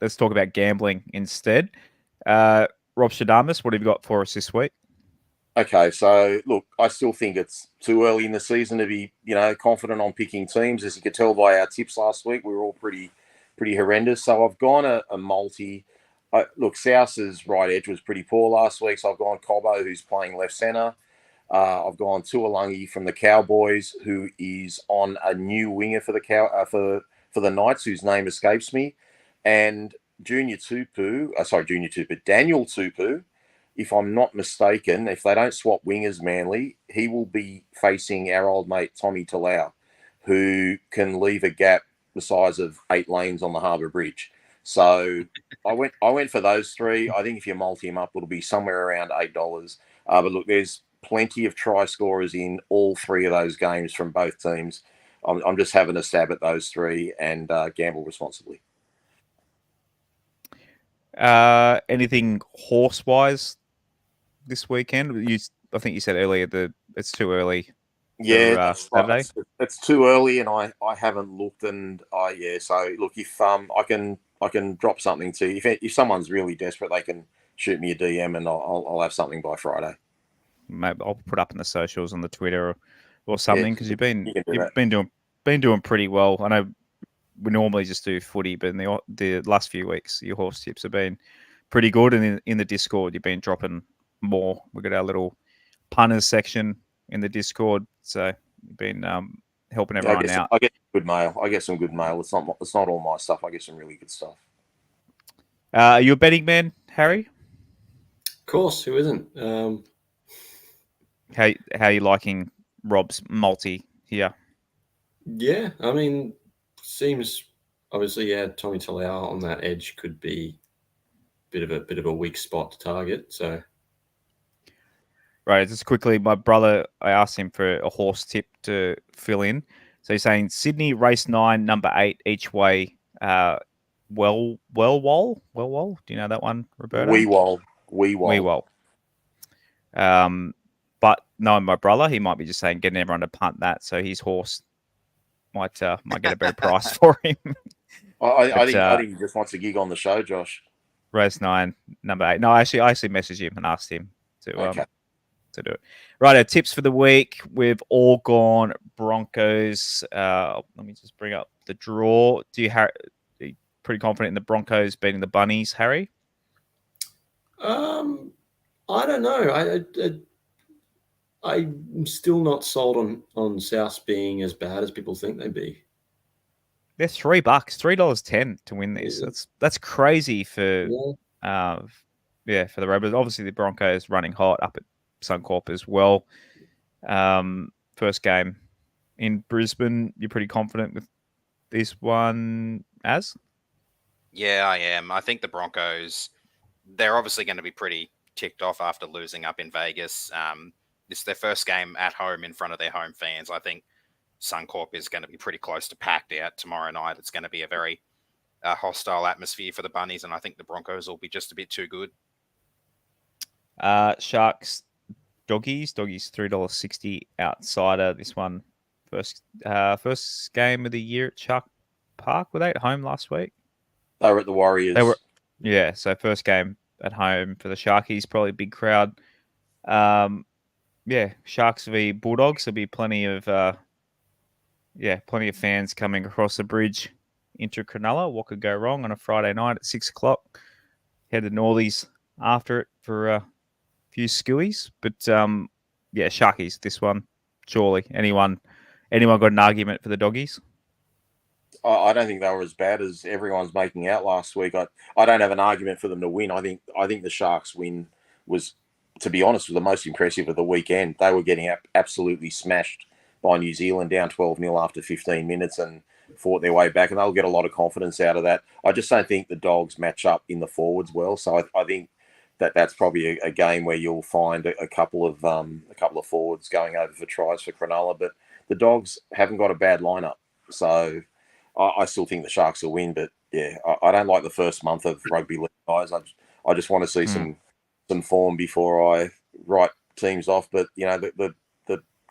Let's talk about gambling instead. Rob Shadamas, what have you got for us this week? Okay, so look, I still think it's too early in the season to be, confident on picking teams. As you could tell by our tips last week, we were all pretty horrendous. So I've gone a multi. Look, South's right edge was pretty poor last week, so I've gone Cobbo, who's playing left centre. I've gone Tuolungi from the Cowboys, who is on a new winger for the the Knights, whose name escapes me, and Daniel Tupu. If I'm not mistaken, if they don't swap wingers, Manly, he will be facing our old mate Tommy Talau, who can leave a gap the size of 8 lanes on the Harbour Bridge. So I went for those three. I think if you multi them up, it'll be somewhere around $8. But look, there's plenty of try scorers in all three of those games from both teams. I'm just having a stab at those three and gamble responsibly. Anything horse-wise this weekend? I think you said earlier that it's too early. Yeah, that's Saturday. Right. It's too early, and I haven't looked. And so look, if I can drop something to you. If someone's really desperate, they can shoot me a DM, and I'll have something by Friday. Maybe I'll put up in the socials on the Twitter or something, because you've been doing pretty well. I know we normally just do footy, but in the last few weeks, your horse tips have been pretty good, and in the Discord, you've been dropping more. We've got our little punters section in the Discord, so you've been helping everyone out. I get good mail. It's not all my stuff. I get some really good stuff. Are you a betting man, Harry? Of course, who isn't? How are you liking Rob's multi here? Yeah, I mean, seems obviously, Tommy Talau on that edge could be bit of a weak spot to target. So, right, just quickly, my brother, I asked him for a horse tip to fill in. So he's saying Sydney race 9, number 8 each way. Wellwall. Do you know that one, Roberto? Weewall. But knowing my brother, he might be just saying getting everyone to punt that, so his horse might get a better price for him. I think he just wants a gig on the show, Josh. Race 9, number 8. No, I actually messaged him and asked him to do it. Right, our tips for the week. We've all gone Broncos. Let me just bring up the draw. Are you pretty confident in the Broncos beating the Bunnies, Harry? I don't know. I'm still not sold on South being as bad as people think they'd be. They're $3, $3.10 to win this. That's crazy for for the Raiders. Obviously, the Broncos running hot up at Suncorp as well. First game in Brisbane. You're pretty confident with this one, Az? Yeah, I am. I think the Broncos, they're obviously going to be pretty ticked off after losing up in Vegas. This is their first game at home in front of their home fans. I think Suncorp is going to be pretty close to packed out tomorrow night. It's going to be a very hostile atmosphere for the Bunnies, and I think the Broncos will be just a bit too good. Sharks, Doggies $3.60 outsider. This one, first game of the year at Shark Park. Were they at home last week? They were at the Warriors. So first game at home for the Sharkies, probably a big crowd. Sharks v Bulldogs. There'll be plenty of fans coming across the bridge into Cronulla. What could go wrong on a Friday night at 6:00? Head to Northies after it for a few skewies. But Sharkies, this one, surely. Anyone got an argument for the Doggies? I don't think they were as bad as everyone's making out last week. I don't have an argument for them to win. I think the Sharks win was, to be honest, was the most impressive of the weekend. They were getting absolutely smashed by New Zealand, down 12-0 after 15 minutes, and fought their way back, and they'll get a lot of confidence out of that. I just don't think the Dogs match up in the forwards well, so I think that's probably a game where you'll find a couple of forwards going over for tries for Cronulla, but the Dogs haven't got a bad lineup, so I still think the Sharks will win, but yeah, I don't like the first month of rugby league, guys. I just want to see some form before I write teams off. But the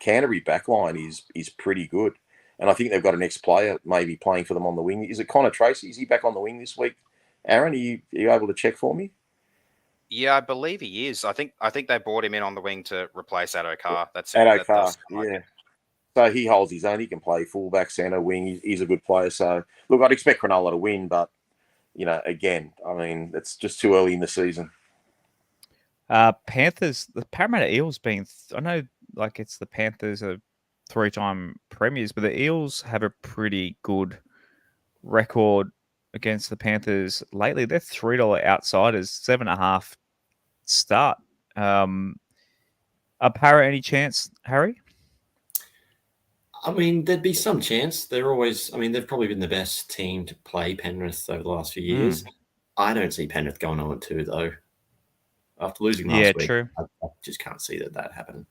Canterbury backline is pretty good, and I think they've got an ex-player maybe playing for them on the wing. Is it Connor Tracy? Is he back on the wing this week? Aaron, are you able to check for me? Yeah, I believe he is. I think they brought him in on the wing to replace Addo Carr. That's it. Addo Carr, Like yeah. it. So he holds his own. He can play fullback, centre, wing. He's a good player. So, look, I'd expect Cronulla to win, but, again, I mean, it's just too early in the season. Panthers, the Parramatta Eels I know, like, it's the Panthers are 3-time premiers, but the Eels have a pretty good record against the Panthers lately. They're $3 outsiders, 7.5 start. Are Para any chance, Harry? I mean, there'd be some chance. They've probably been the best team to play Penrith over the last few years. I don't see Penrith going 0-2, though. After losing last week, true. I just can't see that happening.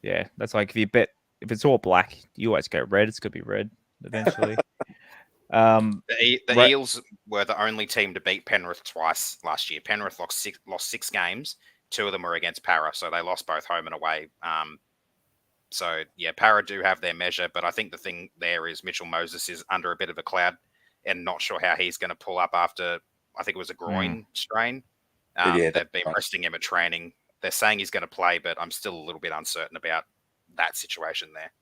Yeah, that's like if it's all black, you always go red. It's going to be red eventually. The Eels were the only team to beat Penrith twice last year. Penrith lost six games. 2 of them were against Para, so they lost both home and away. So, yeah, Para do have their measure, but I think the thing there is Mitchell Moses is under a bit of a cloud and not sure how he's going to pull up after, I think it was a groin strain. They've been resting him at training. They're saying he's going to play, but I'm still a little bit uncertain about that situation there.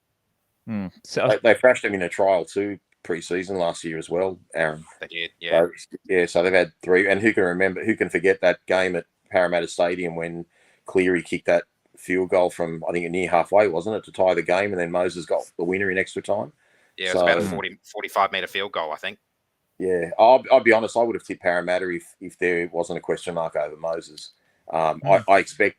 So they thrashed him in a trial too pre-season last year as well, Aaron. They did, yeah. So they've had 3, and who can forget that game at Parramatta Stadium when Cleary kicked that field goal from, I think, a near halfway, wasn't it, to tie the game, and then Moses got the winner in extra time. Yeah, it was about a 45-metre field goal, I think. Yeah, I'll be honest, I would have tipped Parramatta if there wasn't a question mark over Moses. I expect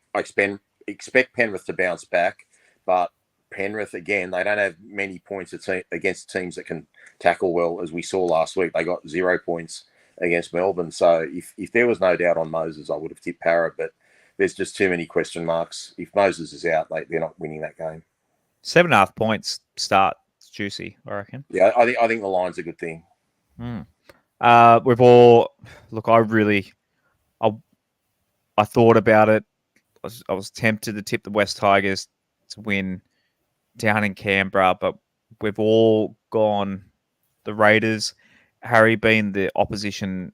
Penrith to bounce back, but Penrith, again, they don't have many points against teams that can tackle well, as we saw last week. They got 0 points against Melbourne. So if there was no doubt on Moses, I would have tipped Para, but there's just too many question marks. If Moses is out, they're not winning that game. 7.5 points start. It's juicy, I reckon. Yeah, I think the line's a good thing. We've all look. I thought about it. I was tempted to tip the West Tigers to win down in Canberra, but we've all gone the Raiders. Harry, being the opposition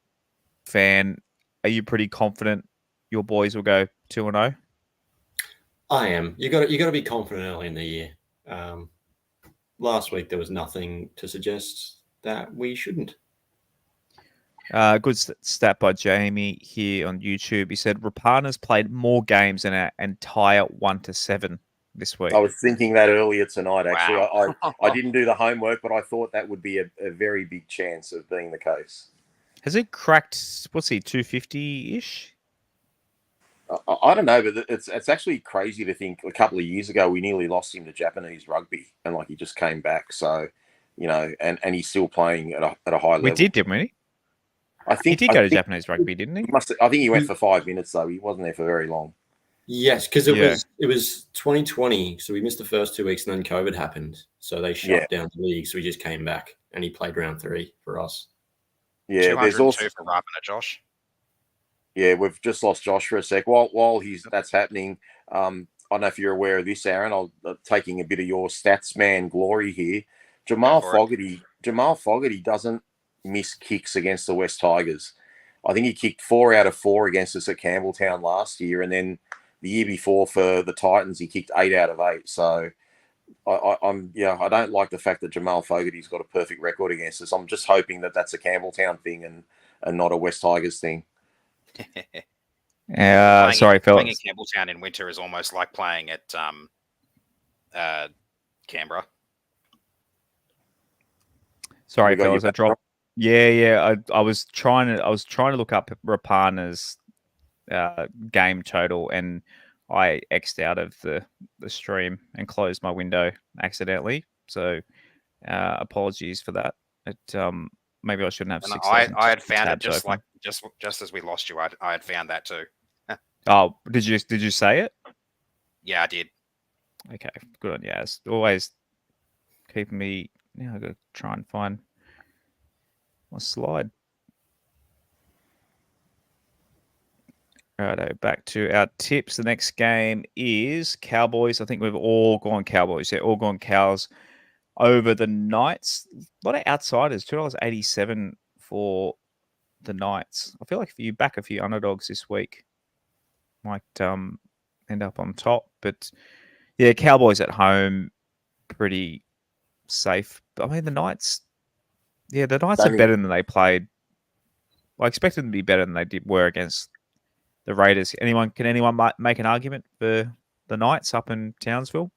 fan, are you pretty confident your boys will go 2-0? I am. You got to be confident early in the year. Last week there was nothing to suggest that we shouldn't. Good stat by Jamie here on YouTube. He said Rapana's played more games than our entire 1-7 this week. I was thinking that earlier tonight, actually. Wow. I didn't do the homework, but I thought that would be a very big chance of being the case. Has it cracked, 250-ish? I don't know, but it's actually crazy to think a couple of years ago we nearly lost him to Japanese rugby, and he just came back. So, and he's still playing at a high level. We did, didn't we? I think he did go to Japanese rugby, didn't he? I think he went for 5 minutes though. He wasn't there for very long. Yes, because it was 2020, so we missed the first 2 weeks, and then COVID happened, so they shut down the league. So he just came back, and he played round 3 for us. Yeah, there's also for Rapana, Josh. Yeah, we've just lost Josh for a sec. While that's happening, I don't know if you're aware of this, Aaron. I'm taking a bit of your stats man glory here. Jamal Fogarty doesn't miss kicks against the West Tigers. I think he kicked 4 out of 4 against us at Campbelltown last year, and then the year before for the Titans, he kicked 8 out of 8. So I don't like the fact that Jamal Fogarty's got a perfect record against us. I'm just hoping that that's a Campbelltown thing and not a West Tigers thing. Sorry, fellas. Playing at Campbelltown in winter is almost like playing at Canberra. Sorry, fellas. I dropped. Yeah. I was trying to look up Rapana's game total, and I X'd out of the stream and closed my window accidentally. So apologies for that. Maybe I shouldn't have 6,000. I had found it just as we lost you. I had found that too. Oh, did you say it? Yeah, I did. Okay, good on you. It's always keeping me. Now I got to try and find my slide. Righto, back to our tips. The next game is Cowboys. I think we've all gone Cowboys. Yeah, all gone Cows over the Knights. A lot of outsiders, $2.87 for the Knights. I feel like if you back a few underdogs this week, might end up on top. But yeah, Cowboys at home, pretty safe. I mean, the Knights are better than they played. I expected them to be better than they were against the Raiders. Can anyone make an argument for the Knights up in Townsville?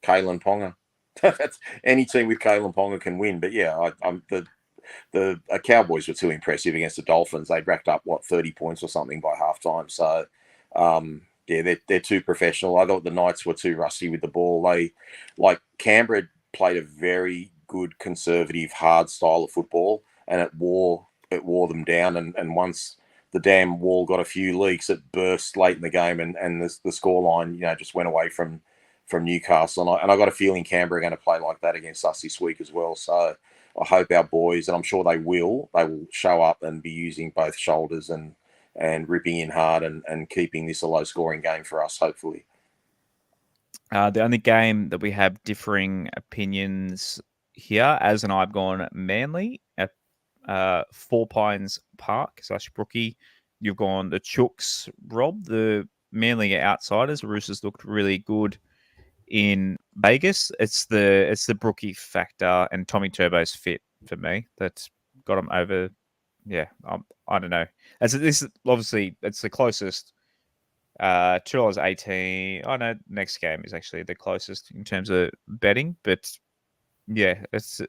Kalen Ponga. That's any team with Kalen Ponga can win. But yeah, the Cowboys were too impressive against the Dolphins. They racked up 30 points or something by halftime. So they're too professional. I thought the Knights were too rusty with the ball. Canberra played a very good conservative, hard style of football, and it wore them down. And once the damn wall got a few leaks, it burst late in the game, and the scoreline, just went away from Newcastle. And I got a feeling Canberra are going to play like that against us this week as well. So I hope our boys, and I'm sure they will show up and be using both shoulders and ripping in hard and keeping this a low-scoring game for us, hopefully. The only game that we have differing opinions here, as and I've gone Manly at Four Pines Park / Brookie. You've gone the Chooks, Rob. The Manly outsiders. The Roosters looked really good in Vegas. It's the Brookie factor, and Tommy Turbo's fit for me. That's got him over. Yeah, I don't know. This obviously it's the closest. $2.18. I know next game is actually the closest in terms of betting, but yeah, this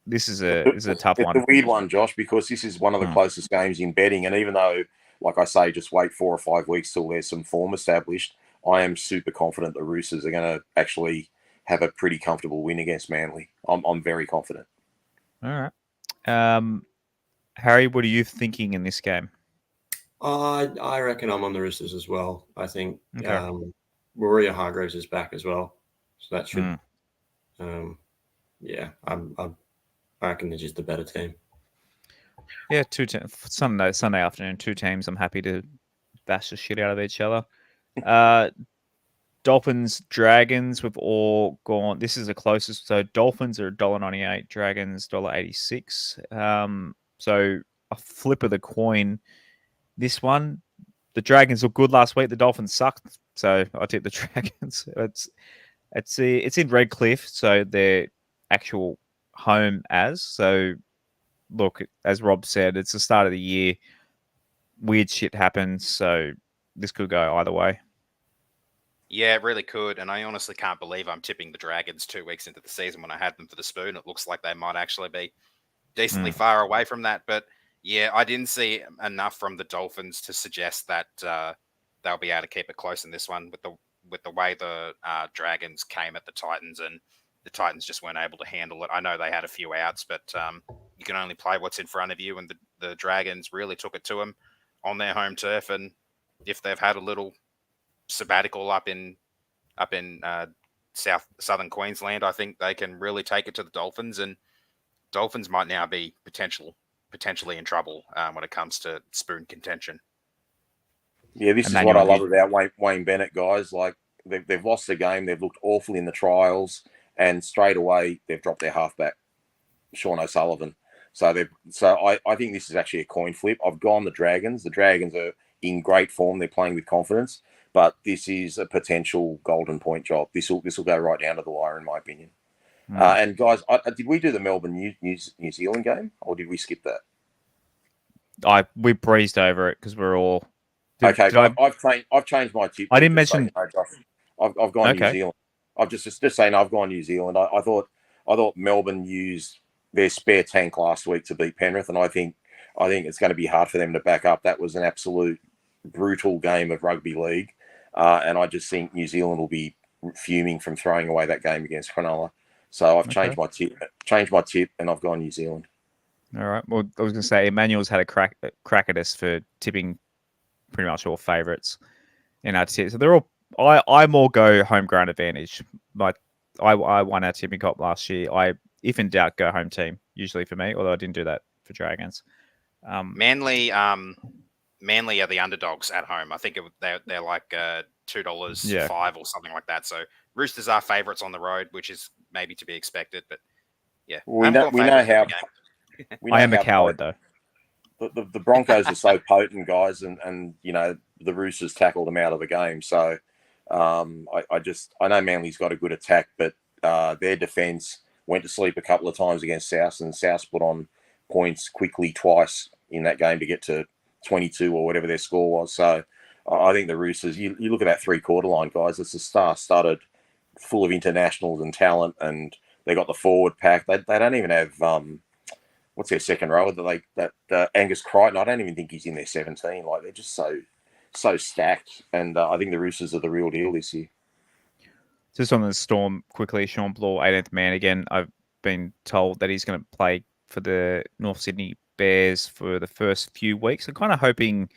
is a tough one. It's a weird one, Josh, because this is one of the closest games in betting, and even though, like I say, just wait 4 or 5 weeks till there's some form established, I am super confident the Roosters are going to actually have a pretty comfortable win against Manly. I'm very confident. All right. Harry, what are you thinking in this game? I reckon I'm on the Roosters as well. I think Warrior Hargreaves is back as well, so that should. I reckon they're just a better team. Yeah, Sunday afternoon, 2 teams. I'm happy to bash the shit out of each other. Dolphins, Dragons, we've all gone. This is the closest. So Dolphins are $1.98, Dragons $1.86. So a flip of the coin. This one, the Dragons looked good last week. The Dolphins sucked, so I tipped the Dragons. It's in Redcliffe, so their actual home So look, as Rob said, it's the start of the year. Weird shit happens, so this could go either way. Yeah, it really could. And I honestly can't believe I'm tipping the Dragons 2 weeks into the season when I had them for the spoon. It looks like they might actually be decently far away from that. But yeah, I didn't see enough from the Dolphins to suggest that they'll be able to keep it close in this one with the way the Dragons came at the Titans, and the Titans just weren't able to handle it. I know they had a few outs, but you can only play what's in front of you, and the Dragons really took it to them on their home turf. And if they've had a little sabbatical up in southern Queensland, I think they can really take it to the Dolphins, and Dolphins might now be potentially in trouble when it comes to spoon contention. Yeah, this is what I love about Wayne Bennett, guys. Like they've lost the game, they've looked awful in the trials, and straight away they've dropped their halfback, Sean O'Sullivan. So I think this is actually a coin flip. I've gone the Dragons. The Dragons are in great form. They're playing with confidence. But this is a potential golden point job. This will go right down to the wire, in my opinion. And guys, did we do the Melbourne New Zealand game, or did we skip that? We breezed over it because we're all okay. I've changed my tip. I didn't mention. I've gone New Zealand. I've just saying I've gone New Zealand. I thought Melbourne used their spare tank last week to beat Penrith, and I think it's going to be hard for them to back up. That was an absolute brutal game of rugby league. And I just think New Zealand will be fuming from throwing away that game against Cronulla. So I've changed my tip, and I've gone New Zealand. All right. Well, I was going to say Emmanuel's had a crack at us for tipping pretty much all favourites in our tip. So they're all. I more go home ground advantage. But I won our tipping comp last year. If in doubt, go home team usually for me. Although I didn't do that for Dragons. Manly Manly are the underdogs at home. I think they're like $2.05 or something like that. So Roosters are favourites on the road, which is maybe to be expected. But yeah, We know how. I am a coward, though. The Broncos are so potent, guys, and the Roosters tackled them out of the game. So I know Manly's got a good attack, but their defence went to sleep a couple of times against South, and South put on points quickly twice in that game to get to 22 or whatever their score was. So I think the Roosters, you look at that 3-quarter line, guys, it's a star-studded, full of internationals and talent, and they got the forward pack. They don't even have what's their second row? That Angus Crichton. I don't even think he's in their 17. Like, they're just so stacked, and I think the Roosters are the real deal this year. Just on the Storm quickly, Sean Bloor, 18th man again. I've been told that he's going to play for the North Sydney Bears for the first few weeks. I'm kind of hoping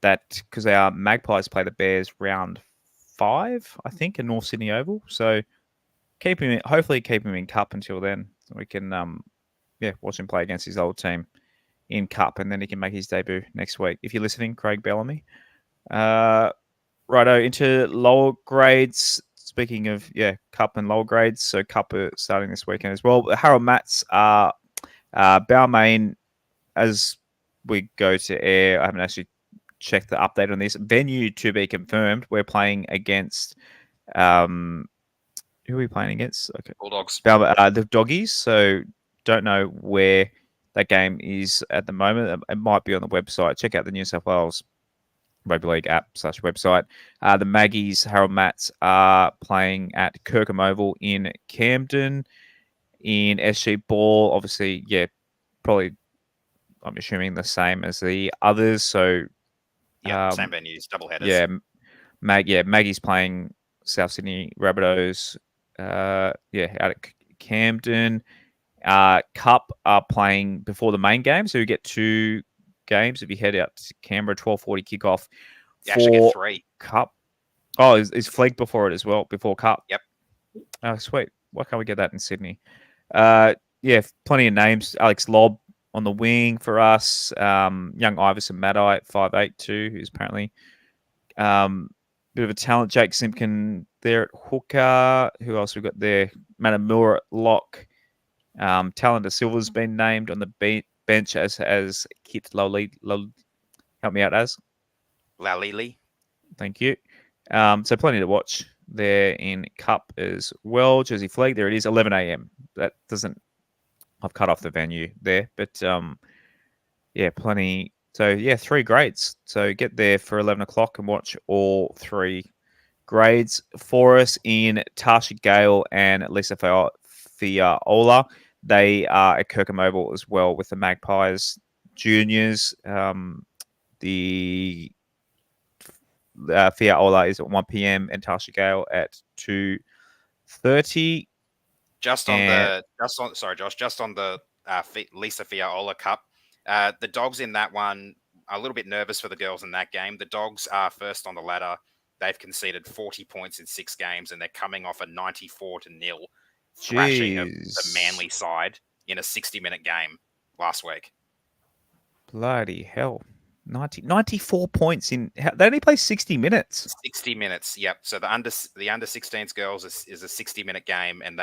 that, because our Magpies play the Bears round 5, I think, in North Sydney Oval. So hopefully keep him in Cup until then, so we can watch him play against his old team in Cup, and then he can make his debut next week. If you're listening, Craig Bellamy. Righto, into lower grades. Speaking of Cup and lower grades, so Cup are starting this weekend as well. Harold Matts are Balmain. As we go to air, I haven't actually checked the update on this. Venue to be confirmed. We're playing against who are we playing against? Okay, Bulldogs. The Doggies. So don't know where that game is at the moment. It might be on the website. Check out the New South Wales Rugby League app/website. The Maggies, Harold Matts, are playing at Kirkham Oval in Camden in SG Ball. Obviously, probably, I'm assuming, the same as the others. So, same venues, double headers. Maggie's playing South Sydney Rabbitohs. Out at Camden. Cup are playing before the main game, so you get 2 games if you head out to Canberra. 12:40 kickoff. You actually get 3. Cup. Oh, is Flegg before it as well? Before Cup. Yep. Oh, sweet. Why can't we get that in Sydney? Plenty of names. Alex Lobb on the wing for us. Young Iverson Maddai at 5'8", who's apparently bit of a talent. Jake Simpkin there at hooker. Who else we got there? Manamura at lock. Talent of Silver's been named on the bench as Kit Lowly. Help me out, as Lalili. Thank you. So plenty to watch there in Cup as well. Jersey Flag, there it is, 11 a.m. That doesn't. I've cut off the venue there, but plenty. So 3 grades. So get there for 11 o'clock and watch all 3 grades for us in Tasha Gale and Lisa Fiaola. They are at Kirkham Oval as well with the Magpies juniors. The Fiaola is at 1 p.m. and Tasha Gale at 2:30. Just on the Lisa Fiaola Cup. The Dogs in that one are a little bit nervous for the girls in that game. The Dogs are first on the ladder. They've conceded 40 points in 6 games, and they're coming off a 94-0 thrashing of the Manly side in a 60-minute game last week. Bloody hell. 94 points in... They only play 60 minutes. 60 minutes, yep. So the under 16s girls is a 60-minute game, and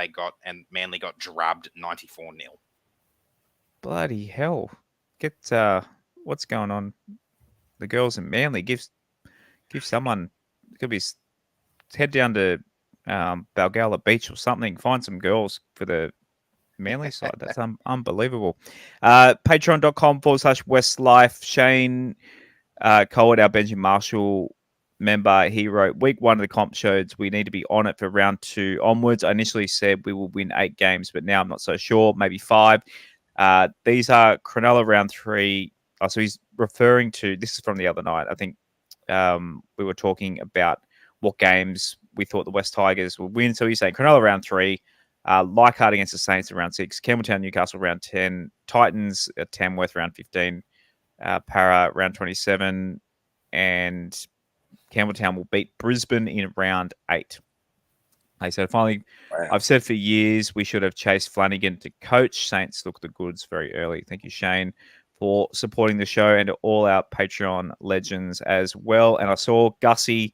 Manly got drubbed 94-0. Bloody hell. Get what's going on? The girls in Manly, give someone... Could be head down to Balgowlah Beach or something. Find some girls for the Manly side. That's unbelievable. Patreon.com/WestsLife. Shane Coward, our Benji Marshall member, he wrote, week 1 of the comp shows, we need to be on it for round 2 onwards. I initially said we will win 8 games, but now I'm not so sure. Maybe 5. These are Cronulla round 3. So he's referring to, this is from the other night, I think. We were talking about what games we thought the West Tigers would win. So he's saying Cronulla round 3, Leichhardt against the Saints in round 6, Campbelltown, Newcastle round 10, Titans at Tamworth round 15, Para round 27, and Campbelltown will beat Brisbane in round 8. They said, finally, wow. I've said for years we should have chased Flanagan to coach. Saints look the goods very early. Thank you, Shane, for supporting the show, and to all our Patreon legends as well. And I saw Gussie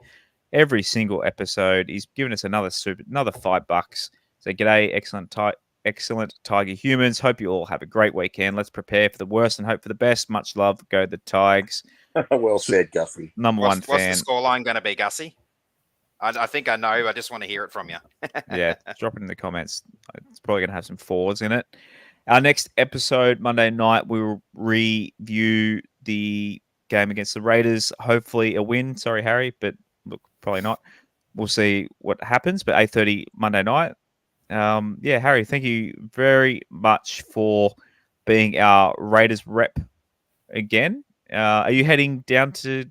every single episode. He's given us another $5. So g'day, excellent Tiger humans. Hope you all have a great weekend. Let's prepare for the worst and hope for the best. Much love. Go the Tigers. Well said, Gussie. Number one fan. What's the scoreline going to be, Gussie? I think I know. I just want to hear it from you. Yeah, drop it in the comments. It's probably going to have some fours in it. Our next episode, Monday night, we will review the game against the Raiders. Hopefully a win. Sorry, Harry, but look, probably not. We'll see what happens. But 8:30 Monday night. Yeah, Harry, thank you very much for being our Raiders rep again. Are you heading down to,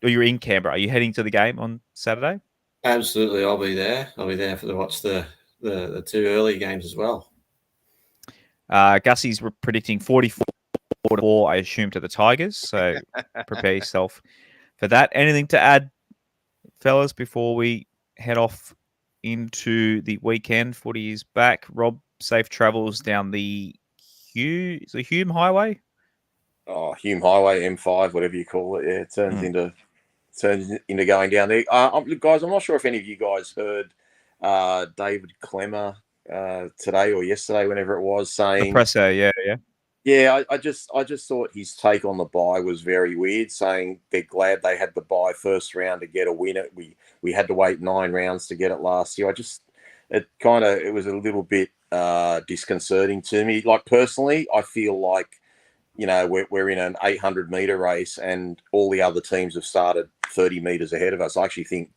or you're in Canberra? Are you heading to the game on Saturday? Absolutely, I'll be there. I'll be there to watch the two early games as well. Gussie's predicting 44-4, I assume, to the Tigers. So prepare yourself for that. Anything to add, fellas, before we head off into the weekend? Footy is back. Rob, safe travels down the Hume Highway. Oh, Hume Highway, M5, whatever you call it. Yeah, it turns into going down there. Guys, I'm not sure if any of you guys heard David Clemmer today or yesterday, whenever it was, saying the presser. Yeah. I just thought his take on the bye was very weird, saying they're glad they had the bye first round to get a winner. We had to wait 9 rounds to get it last year. It was a little bit disconcerting to me. Like, personally, I feel like, you know, we're in an 800-meter race and all the other teams have started 30 meters ahead of us. I actually think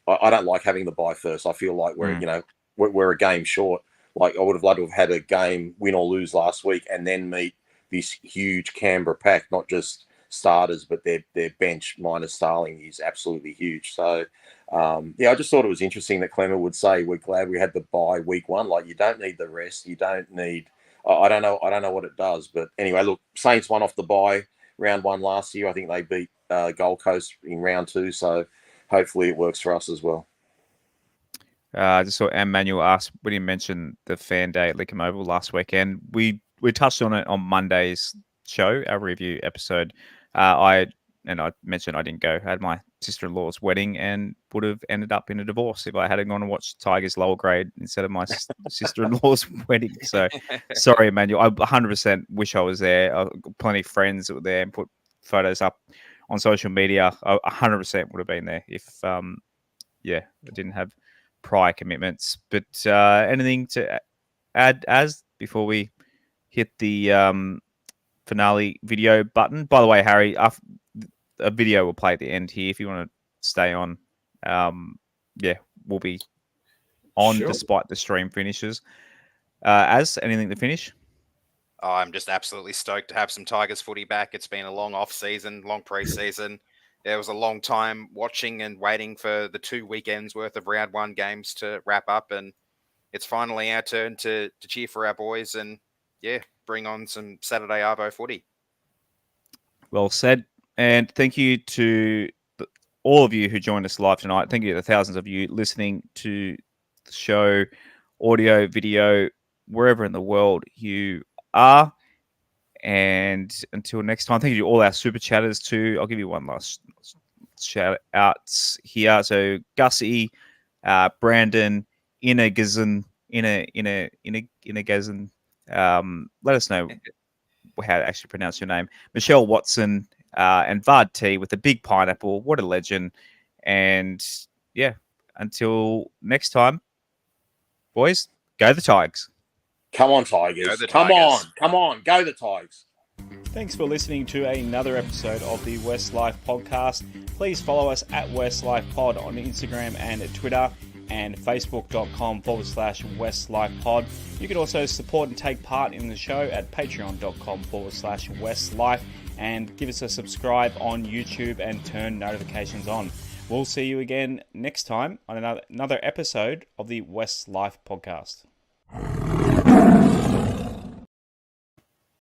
I don't like having the bye first. I feel like we're a game short. Like, I would have loved to have had a game, win or lose, last week and then meet this huge Canberra pack, not just starters, but their bench minus Starling is absolutely huge. So, I just thought it was interesting that Clemmer would say, we're glad we had the bye week 1. Like, you don't need the rest. You don't need... I don't know what it does. But anyway, look, Saints won off the bye round 1 last year. I think they beat Gold Coast in round 2. So hopefully it works for us as well. I just saw Emmanuel ask, when he mentioned the fan day at Lickham Oval last weekend, we touched on it on Monday's show, our review episode. I mentioned I didn't go. I had my sister-in-law's wedding and would have ended up in a divorce if I hadn't gone and watched Tigers lower grade instead of my sister-in-law's wedding. So sorry, Emmanuel. I 100% wish I was there. I've got plenty of friends that were there and put photos up on social media. I 100% would have been there if, I didn't have prior commitments. But anything to add as before we hit the finale video button? By the way, Harry, a video will play at the end here if you want to stay on. We'll be on despite the stream finishes. Anything to finish? Oh, I'm just absolutely stoked to have some Tigers footy back. It's been a long off season, long pre-season. It was a long time watching and waiting for the 2 weekends worth of round 1 games to wrap up, and it's finally our turn to cheer for our boys and bring on some Saturday Arvo footy. Well said. And thank you to all of you who joined us live tonight. Thank you to the thousands of you listening to the show, audio, video, wherever in the world you are. And until next time, thank you to all our super chatters too. I'll give you one last shout out here. So Gussie, Brandon, Inagazan, let us know how to actually pronounce your name. Michelle Watson, and Vard T with the big pineapple. What a legend. And until next time, boys, go the Tigers. Come on, Tigers. Come on. Go the Tigers. Thanks for listening to another episode of the WestsLife Podcast. Please follow us at WestsLife Pod on Instagram and Twitter, and facebook.com/WestsLife Pod. You can also support and take part in the show at patreon.com/WestsLife, and give us a subscribe on YouTube and turn notifications on. We'll see you again next time on another episode of the WestsLife Podcast.